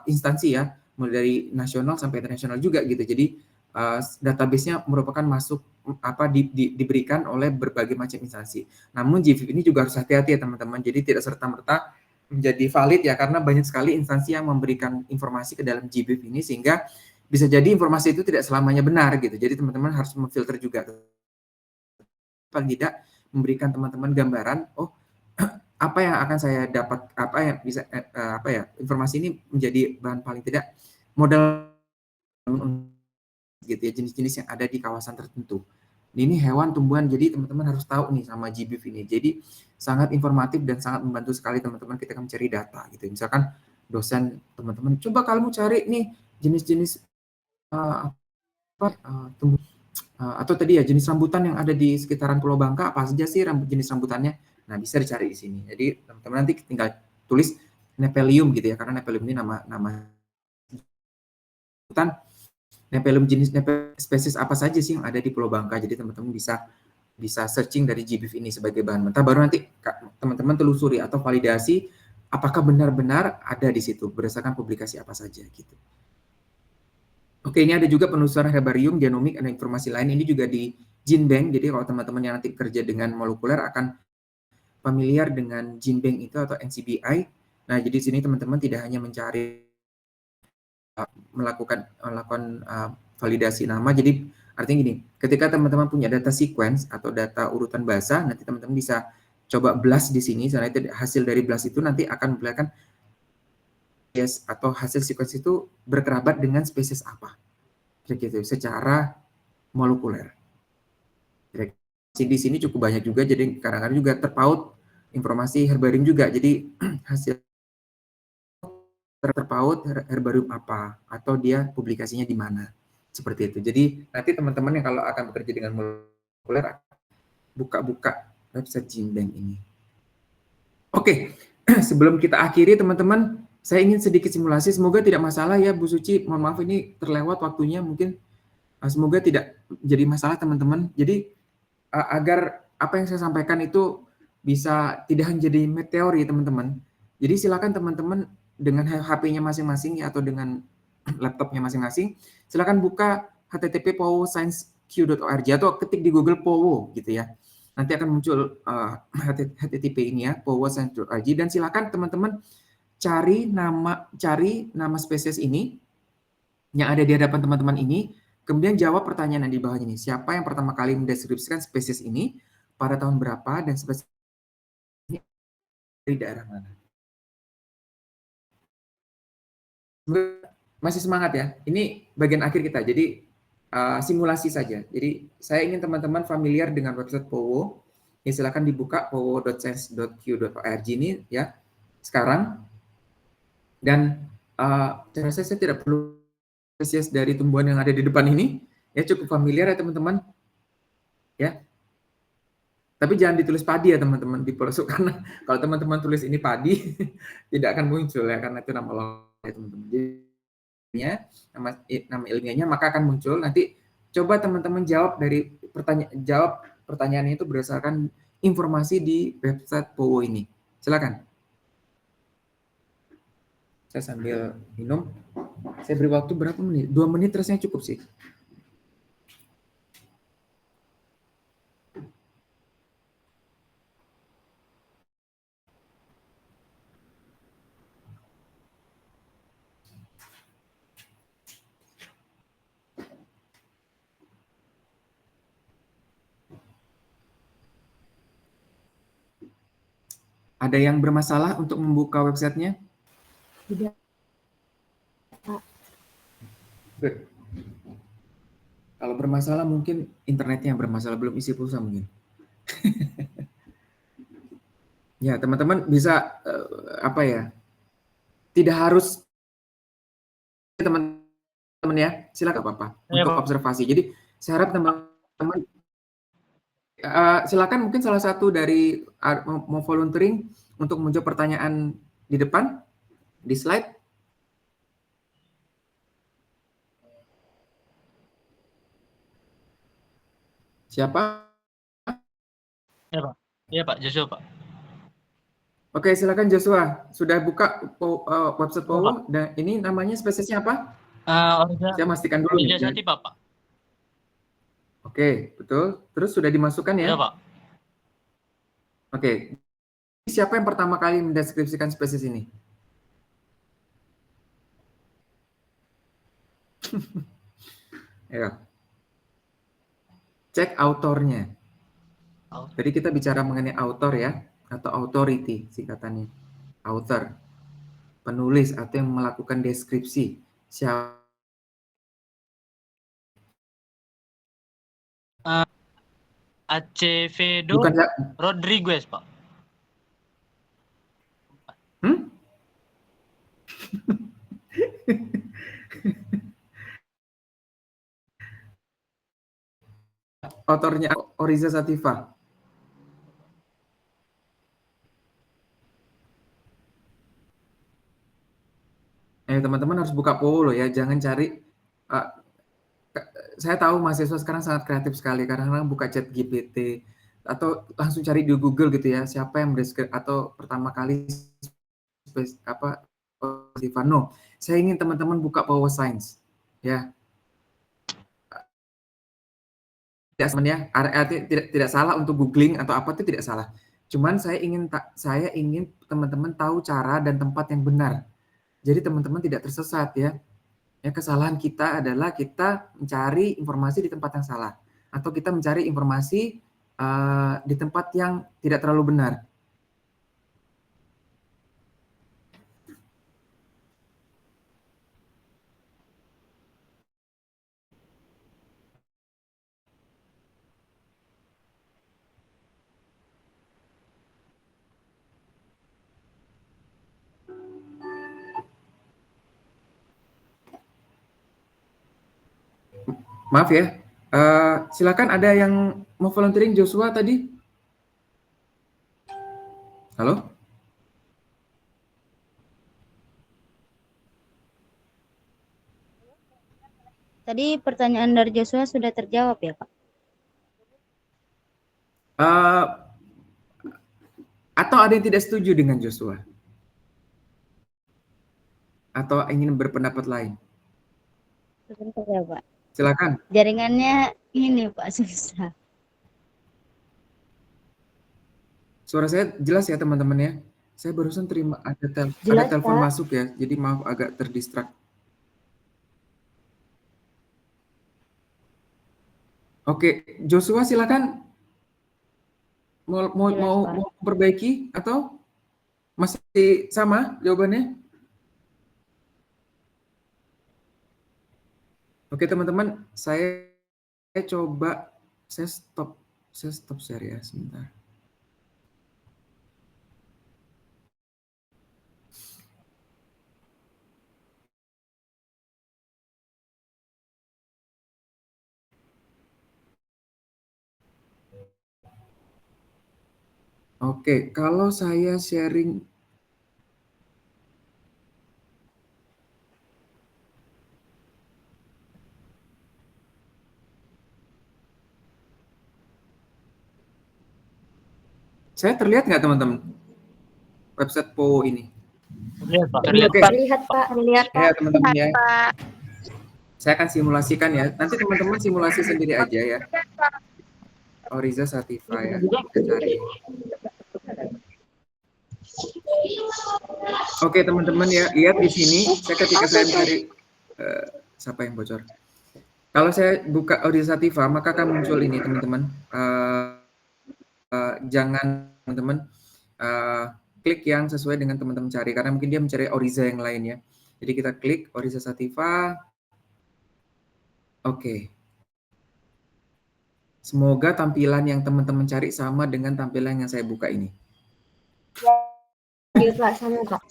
instansi ya, mulai dari nasional sampai internasional juga gitu. Jadi database-nya merupakan diberikan oleh berbagai macam instansi. Namun GBIF ini juga harus hati-hati ya teman-teman. Jadi tidak serta-merta menjadi valid ya, karena banyak sekali instansi yang memberikan informasi ke dalam GBIF ini sehingga bisa jadi informasi itu tidak selamanya benar gitu. Jadi teman-teman harus memfilter juga. Paling tidak memberikan teman-teman gambaran, oh apa yang akan saya dapat, apa yang bisa informasi ini menjadi bahan paling tidak modal gitu ya, jenis-jenis yang ada di kawasan tertentu. Ini hewan, tumbuhan, jadi teman-teman harus tahu nih sama GBIF ini. Jadi sangat informatif dan sangat membantu sekali teman-teman ketika mencari data gitu. Misalkan dosen teman-teman, coba kamu cari nih jenis-jenis atau tadi ya jenis rambutan yang ada di sekitaran Pulau Bangka, apa saja sih jenis rambutannya. Nah, bisa dicari di sini. Jadi teman-teman nanti tinggal tulis Nephelium gitu ya, karena Nephelium ini nama rambutan. Nephelium jenis spesies apa saja sih yang ada di Pulau Bangka. Jadi teman-teman bisa searching dari GBIF ini sebagai bahan mentah, baru nanti teman-teman telusuri atau validasi apakah benar-benar ada di situ berdasarkan publikasi apa saja gitu. Oke, ini ada juga penelusuran herbarium, genomik, dan informasi lain. Ini juga di GenBank. Jadi kalau teman-teman yang nanti kerja dengan molekuler akan familiar dengan GenBank itu atau NCBI. Nah, jadi di sini teman-teman tidak hanya mencari melakukan validasi nama. Jadi artinya gini, ketika teman-teman punya data sequence atau data urutan bahasa, nanti teman-teman bisa coba BLAST di sini. Karena itu hasil dari BLAST itu nanti akan memperlihatkan atau hasil sequence itu berkerabat dengan spesies apa, gitu, secara molekuler. Di sini cukup banyak juga, jadi kadang-kadang juga terpaut informasi herbarium juga. Jadi hasil terpaut herbarium apa atau dia publikasinya di mana, seperti itu. Jadi nanti teman-teman yang kalau akan bekerja dengan molekuler buka-buka website GenBank ini. Oke, sebelum kita akhiri teman-teman, saya ingin sedikit simulasi. Semoga tidak masalah ya Bu Suci. Mohon maaf ini terlewat waktunya, mungkin semoga tidak jadi masalah teman-teman. Jadi agar apa yang saya sampaikan itu bisa tidak hanya jadi teori teman-teman. Jadi silakan teman-teman dengan HP-nya masing-masing atau dengan laptopnya masing-masing, silakan buka http://powoscienceq.org atau ketik di Google Powo gitu ya. Nanti akan muncul http ini ya, powoscience.org, dan silakan teman-teman cari nama spesies ini yang ada di hadapan teman-teman ini, kemudian jawab pertanyaan yang di bawahnya ini. Siapa yang pertama kali mendeskripsikan spesies ini, pada tahun berapa, dan spesies ini dari daerah mana? Masih semangat ya? Ini bagian akhir kita, jadi simulasi saja. Jadi saya ingin teman-teman familiar dengan website Powo. Ya, silakan dibuka powo.science.q.org ini ya sekarang. Dan saya tidak perlu spesies dari tumbuhan yang ada di depan ini, ya cukup familiar ya teman-teman. Ya. Tapi jangan ditulis padi ya teman-teman di pelosok, karena kalau teman-teman tulis ini padi tidak akan muncul ya, karena itu nama lengkap ya teman-teman. Jadi nama ilmiahnya maka akan muncul. Nanti coba teman-teman jawab pertanyaannya itu berdasarkan informasi di website Powo ini. Silakan. Saya sambil minum. Saya beri waktu berapa menit? 2 menit rasanya cukup sih. Ada yang bermasalah untuk membuka websitenya? Tidak, Pak. Good. Kalau bermasalah mungkin internetnya yang bermasalah, belum isi pulsa mungkin. Ya, teman-teman bisa tidak harus teman-teman ya, silakan apa-apa untuk observasi. Jadi saya harap teman-teman silakan mungkin salah satu dari mau volunteering untuk menjawab pertanyaan di depan di slide. Siapa? Ya Pak. Iya Pak, Joshua Pak. Oke, silakan Joshua. Sudah buka website Iya, Pak. Powo dan ini namanya spesiesnya apa? Saya pastikan dulu nih. Orija Sativa Pak. Oke, betul. Terus sudah dimasukkan ya? Iya Pak. Oke. Siapa yang pertama kali mendeskripsikan spesies ini? Ayo. Cek autornya. Tadi kita bicara mengenai author ya, atau authority singkatannya. Author, penulis atau yang melakukan deskripsi. Siapa? Acevedo Bukan Rodriguez Pak. Autornya Oriza Sativa. Teman-teman harus buka Powo loh ya, jangan cari. Saya tahu mahasiswa sekarang sangat kreatif sekali, kadang-kadang buka chat GPT atau langsung cari di Google gitu ya, siapa yang mendeskripsi atau pertama kali No, saya ingin teman-teman buka Powo Science ya. Tidak salah untuk googling atau apa, itu tidak salah. Cuman saya ingin teman-teman tahu cara dan tempat yang benar. Jadi teman-teman tidak tersesat ya. Ya, kesalahan kita adalah kita mencari informasi di tempat yang salah atau kita mencari informasi di tempat yang tidak terlalu benar. Maaf ya, silakan ada yang mau volunteering Joshua tadi? Halo? Tadi pertanyaan dari Joshua sudah terjawab ya, Pak? Atau ada yang tidak setuju dengan Joshua? Atau ingin berpendapat lain? Sebentar ya, Pak. Silakan. Jaringannya ini, Pak, susah. Suara saya jelas ya, teman-teman ya? Saya barusan terima ada telepon masuk ya, jadi maaf agak terdistrak. Oke, Joshua silakan. Mau perbaiki atau masih sama jawabannya? Oke teman-teman, saya coba stop share ya sebentar. Oke, kalau saya sharing saya terlihat nggak teman-teman? Website Powo ini. Terlihat Pak. Terlihat Pak. Ya teman-teman ya. Saya akan simulasikan ya. Nanti teman-teman simulasi sendiri aja ya. Oriza Sativa ya. Kita cari. Oke teman-teman ya, lihat di sini. Ketika saya mencari siapa yang bocor? Kalau saya buka Oriza Sativa, maka akan muncul ini teman-teman. Jangan teman-teman klik yang sesuai dengan teman-teman cari, karena mungkin dia mencari Oriza yang lain ya. Jadi kita klik Oriza Sativa. Oke. Semoga tampilan yang teman-teman cari sama dengan tampilan yang saya buka ini. Iya Pak, sama Pak.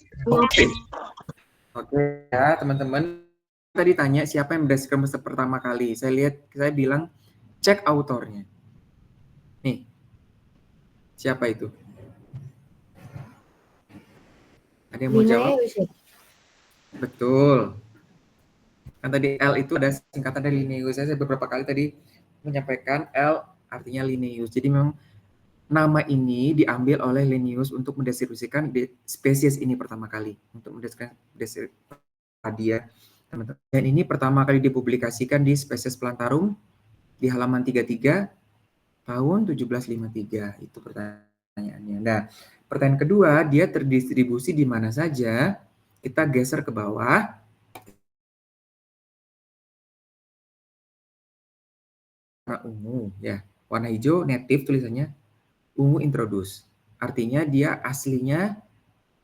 Oke ya teman-teman. Tadi tanya siapa yang mendeskripsi pertama kali. Saya bilang cek autornya. Nih. Siapa itu? Ada yang mau jawab? Betul. Kan tadi L itu ada singkatan dari Linnaeus. Saya beberapa kali tadi menyampaikan L artinya Linnaeus. Jadi memang nama ini diambil oleh Linnaeus untuk mendeskripsikan spesies ini pertama kali, untuk mendeskripsikan padi ya, teman-teman. Dan ini pertama kali dipublikasikan di Spesies Plantarum di halaman 33 tahun 1753. Itu pertanyaannya. Nah, pertanyaan kedua, dia terdistribusi di mana saja? Kita geser ke bawah. Warna ungu ya, warna hijau native tulisannya, ungu introduce. Artinya dia aslinya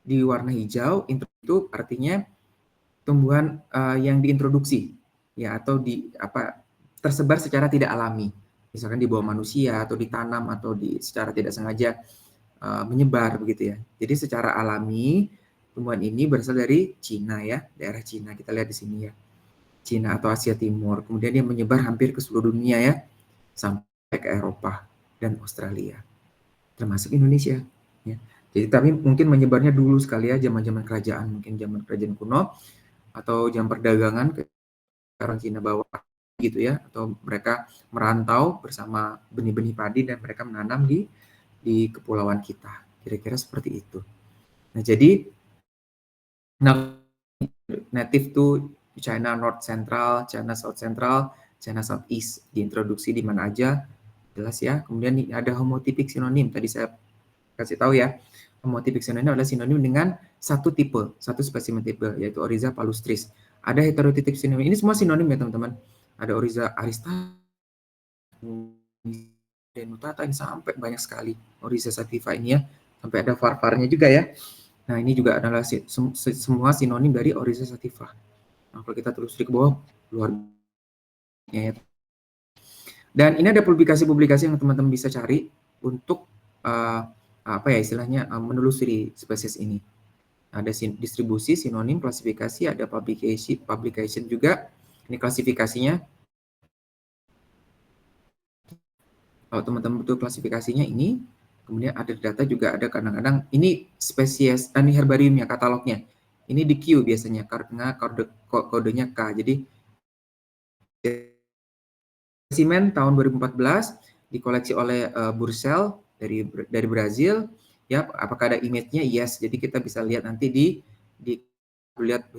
di warna hijau, itu artinya tumbuhan yang diintroduksi ya, atau tersebar secara tidak alami. Misalkan di bawah manusia atau ditanam atau secara tidak sengaja menyebar begitu ya. Jadi secara alami tumbuhan ini berasal dari Cina ya, daerah Cina. Kita lihat di sini ya. Cina atau Asia Timur. Kemudian dia menyebar hampir ke seluruh dunia ya, sampai ke Eropa dan Australia, termasuk Indonesia. Ya. Jadi tapi mungkin menyebarnya dulu sekali ya, zaman-zaman kerajaan, mungkin zaman kerajaan kuno atau zaman perdagangan ke orang Cina bawah gitu ya, atau mereka merantau bersama benih-benih padi dan mereka menanam di kepulauan kita. Kira-kira seperti itu. Nah, jadi native to China North Central, China South Central, China South East, diintroduksi di mana aja, jelas ya. Kemudian ada homotipik sinonim, tadi saya kasih tahu ya. Homotipik sinonim adalah sinonim dengan satu tipe, satu spesimen tipe, yaitu Oryza palustris. Ada heterotipik sinonim, ini semua sinonim ya teman-teman. Ada Oryza arista, denutata, ini sampai banyak sekali. Oryza sativa ini ya, sampai ada varvarnya juga ya. Nah, ini juga adalah semua sinonim dari Oryza sativa. Nah, kalau kita telusuri ke bawah, luar biasa ya. Dan ini ada publikasi-publikasi yang teman-teman bisa cari untuk apa ya istilahnya, menelusuri spesies ini. Ada distribusi, sinonim, klasifikasi, ada publication juga. Ini klasifikasinya. Kalau teman-teman butuh klasifikasinya ini, kemudian ada data juga, ada kadang-kadang ini spesies, ini herbariumnya, katalognya. Ini di Q biasanya, karena kodenya K. Jadi spesimen tahun 2014 dikoleksi oleh Bursell dari Brazil. Ya, apakah ada image-nya? Yes. Jadi kita bisa lihat nanti di lihat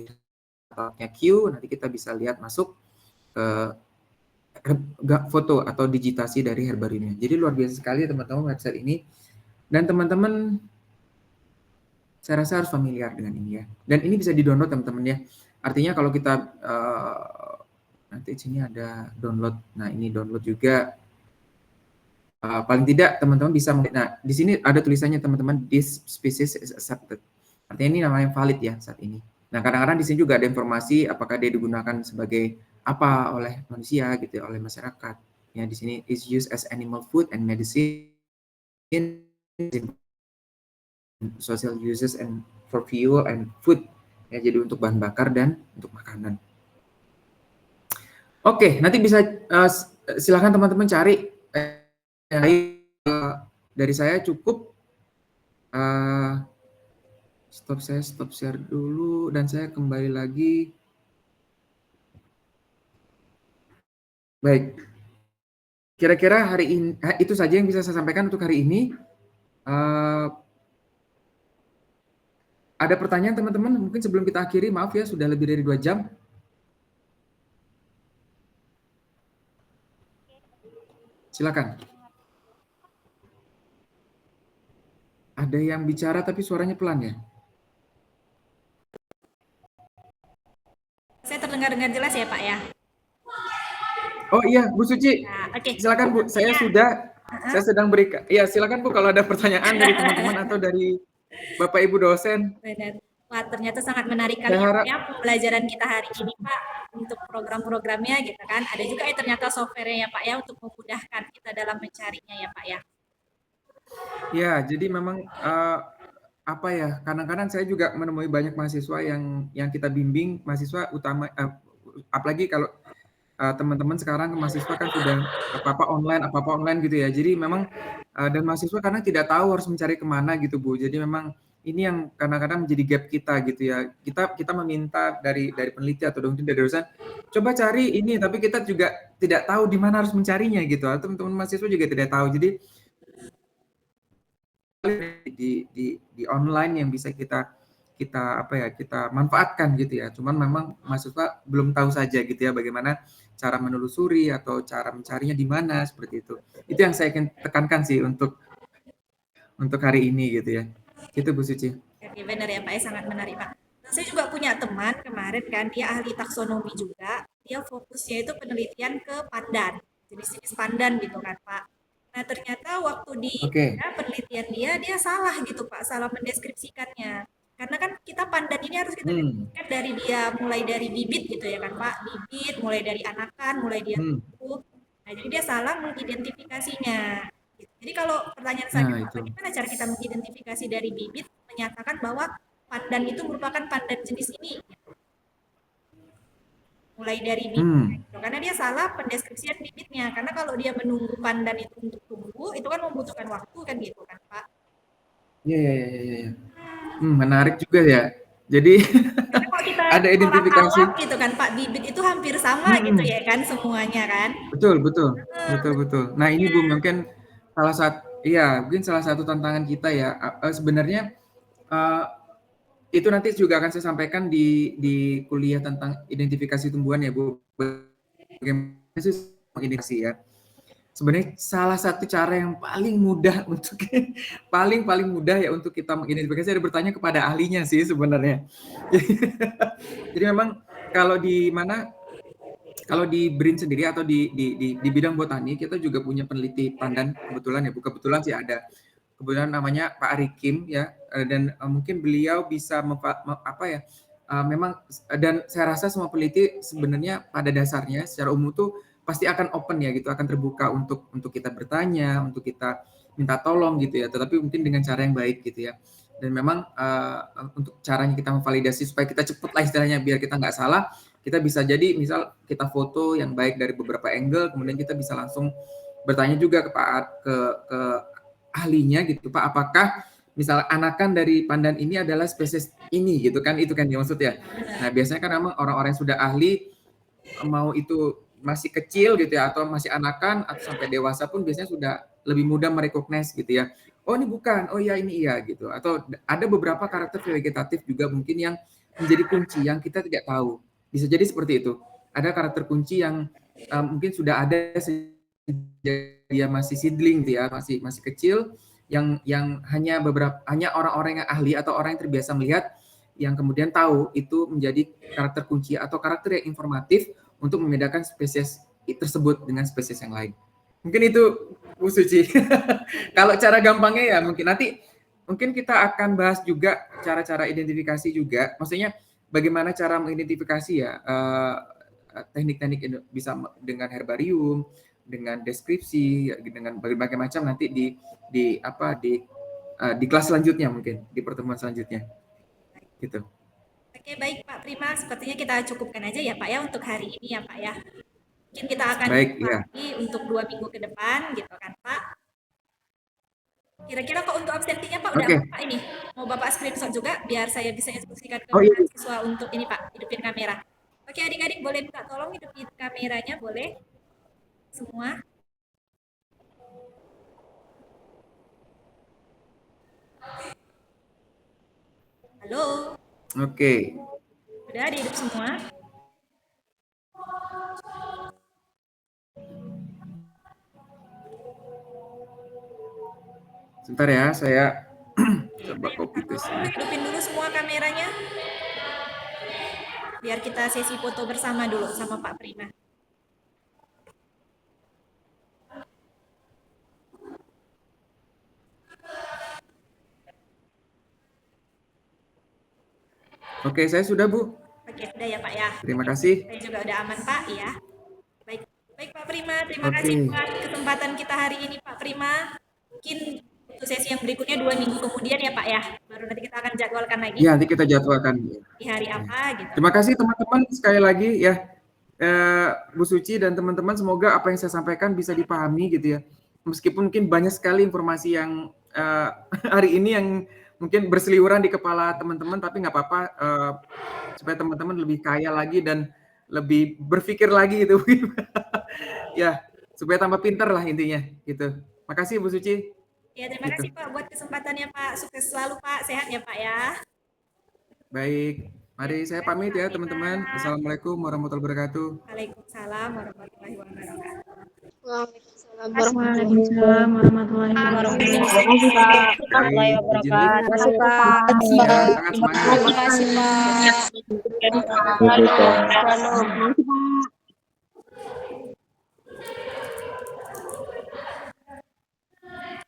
katalognya Q, nanti kita bisa lihat masuk ke foto atau digitasi dari herbariumnya. Jadi luar biasa sekali teman-teman website ini. Dan teman-teman saya rasa harus familiar dengan ini ya. Dan ini bisa di-download teman-teman ya. Artinya kalau kita nanti sini ada download. Nah, ini download juga. Paling tidak teman-teman bisa. Nah, di sini ada tulisannya teman-teman, this species is accepted. Artinya ini namanya valid ya saat ini. Nah, kadang-kadang di sini juga ada informasi apakah dia digunakan sebagai apa oleh manusia gitu ya, oleh masyarakat. Ya, di sini is used as animal food and medicine, social uses and for fuel and food. Ya, jadi untuk bahan bakar dan untuk makanan. Oke, nanti bisa silakan teman-teman cari dari saya cukup. Stop share dulu dan saya kembali lagi. Baik. Kira-kira hari ini itu saja yang bisa saya sampaikan untuk hari ini. Ada pertanyaan teman-teman? Mungkin sebelum kita akhiri, maaf ya sudah lebih dari 2 jam. Silakan. Ada yang bicara tapi suaranya pelan ya? Saya terdengar dengan jelas ya Pak ya? Oh iya, Bu Suci. Nah, okay. Silakan Bu, saya sedang berikan. Iya, silakan Bu kalau ada pertanyaan dari teman-teman atau dari Bapak Ibu dosen. Benar. Wah, ternyata sangat menarik kali ya pembelajaran kita hari ini Pak, untuk program-programnya gitu kan. Ada juga ternyata software-nya ya Pak ya untuk memudahkan kita dalam mencarinya ya Pak ya. Ya, jadi memang apa ya, kadang-kadang saya juga menemui banyak mahasiswa yang kita bimbing, mahasiswa utama, apalagi kalau teman-teman sekarang mahasiswa kan sudah apa-apa online gitu ya. Jadi memang dan mahasiswa karena tidak tahu harus mencari kemana gitu Bu. Jadi memang ini yang kadang-kadang menjadi gap kita gitu ya. Kita meminta dari peneliti atau mungkin dari dosen, coba cari ini, tapi kita juga tidak tahu di mana harus mencarinya gitu. Atau teman-teman mahasiswa juga tidak tahu. Jadi di online yang bisa kita manfaatkan gitu ya. Cuman memang mahasiswa belum tahu saja gitu ya bagaimana cara menelusuri atau cara mencarinya di mana seperti itu. Itu yang saya ingin tekankan sih untuk hari ini gitu ya. Itu Bu Suci. Oke, benar ya Pak, sangat menarik Pak. Nah, saya juga punya teman kemarin kan, dia ahli taksonomi juga. Dia fokusnya itu penelitian ke pandan, jenis-jenis pandan gitu kan Pak. Nah ternyata waktu di penelitian dia salah gitu Pak, salah mendeskripsikannya. Karena kan kita pandan ini harus kita deskripsikan dari dia, mulai dari bibit gitu ya kan Pak, bibit, mulai dari anakan, mulai dia tumbuh. Nah jadi dia salah mengidentifikasinya. Jadi kalau pertanyaan saya, Pak, bagaimana cara kita mengidentifikasi dari bibit, menyatakan bahwa pandan itu merupakan pandan jenis ini? Mulai dari bibit, karena dia salah pendeskripsian bibitnya. Karena kalau dia menunggu pandan itu untuk tumbuh, itu kan membutuhkan waktu kan gitu kan, Pak? Iya. Menarik juga ya. Jadi kalau kita ada identifikasi awam gitu kan, Pak, bibit itu hampir sama gitu ya kan semuanya kan? Betul. Nah ini Bu mungkin salah satu tantangan kita ya. Sebenarnya itu nanti juga akan saya sampaikan di kuliah tentang identifikasi tumbuhan ya Bu. Bagaimana sih mengidentifikasi ya? Sebenarnya salah satu cara yang paling mudah untuk paling mudah ya untuk kita mengidentifikasi adalah bertanya kepada ahlinya sih sebenarnya. Jadi memang kalau di BRIN sendiri atau di bidang botani kita juga punya peneliti pandan kebetulan ya Bu, kebetulan sih ada. Kebetulan namanya Pak Arikim ya, dan mungkin beliau bisa memang, dan saya rasa semua peneliti sebenarnya pada dasarnya secara umum tuh pasti akan open ya gitu, akan terbuka untuk kita bertanya, untuk kita minta tolong gitu ya, tetapi mungkin dengan cara yang baik gitu ya. Dan memang untuk caranya kita memvalidasi supaya kita cepet lah istilahnya biar kita nggak salah, kita bisa jadi misal kita foto yang baik dari beberapa angle, kemudian kita bisa langsung bertanya juga ke ahlinya gitu, Pak, apakah misal anakan dari pandan ini adalah spesies ini gitu kan, itu kan yang maksudnya. Nah biasanya kan memang orang-orang yang sudah ahli, mau itu masih kecil gitu ya atau masih anakan atau sampai dewasa pun biasanya sudah lebih mudah merecognize gitu ya. Oh ini bukan, oh ya ini iya gitu. Atau ada beberapa karakter vegetatif juga mungkin yang menjadi kunci yang kita tidak tahu. Bisa jadi seperti itu. Ada karakter kunci yang mungkin sudah ada dia masih seedling dia masih kecil yang hanya orang-orang yang ahli atau orang yang terbiasa melihat yang kemudian tahu itu menjadi karakter kunci atau karakter yang informatif untuk membedakan spesies tersebut dengan spesies yang lain. Mungkin itu Bu Suci. Kalau cara gampangnya ya mungkin kita akan bahas juga cara-cara identifikasi juga. Maksudnya bagaimana cara mengidentifikasi ya teknik-teknik bisa dengan herbarium, dengan deskripsi, dengan berbagai macam nanti di kelas selanjutnya mungkin di pertemuan selanjutnya, gitu. Oke baik Pak Prima, sepertinya kita cukupkan aja ya Pak ya untuk hari ini ya Pak ya. Mungkin kita akan lagi untuk 2 minggu ke depan gitu kan Pak. Kira-kira kok untuk absensinya Pak udah Pak ini mau Bapak screenshot juga biar saya bisa instruksikan ke mahasiswa untuk ini Pak hidupin kamera. Oke adik-adik boleh minta tolong hidupin kameranya boleh semua. Halo. Oke. Udah dihidup semua. Sebentar ya, saya coba copy ke sini. Hidupin dulu semua kameranya. Biar kita sesi foto bersama dulu sama Pak Prima. Oke, saya sudah Bu. Oke, sudah ya Pak ya. Terima kasih. Saya juga udah aman Pak ya. Baik Pak Prima, terima kasih buat kesempatan kita hari ini Pak Prima. Mungkin untuk sesi yang berikutnya 2 minggu kemudian ya Pak ya. Baru nanti kita akan jadwalkan lagi. Ya, nanti kita jadwalkan. Di hari apa gitu. Terima kasih teman-teman sekali lagi ya. Bu Suci dan teman-teman, semoga apa yang saya sampaikan bisa dipahami gitu ya. Meskipun mungkin banyak sekali informasi yang hari ini yang mungkin berseliweran di kepala teman-teman, tapi nggak apa-apa, supaya teman-teman lebih kaya lagi dan lebih berpikir lagi gitu. Ya, supaya tambah pintar lah intinya gitu. Makasih Bu Suci. Ya, terima Gitu. kasih Pak buat kesempatannya Pak. Sukses selalu Pak. Sehat ya Pak ya. Baik, mari saya pamit ya teman-teman. Assalamualaikum warahmatullahi wabarakatuh. Waalaikumsalam warahmatullahi wabarakatuh. Waalaikumsalam warahmatullahi wabarakatuh. Warahmatullahi wabarakatuh. Terima kasih Pak. Ya, sangat semangat. Terima kasih Pak.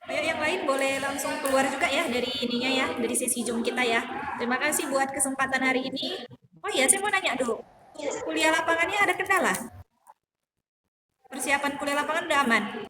Ayo yang lain boleh langsung keluar juga ya dari ininya ya, dari sesi Zoom kita ya. Terima kasih buat kesempatan hari ini. Oh iya, saya mau nanya dulu. Kuliah lapangannya ada kendala? Persiapan kuliah lapangan udah aman?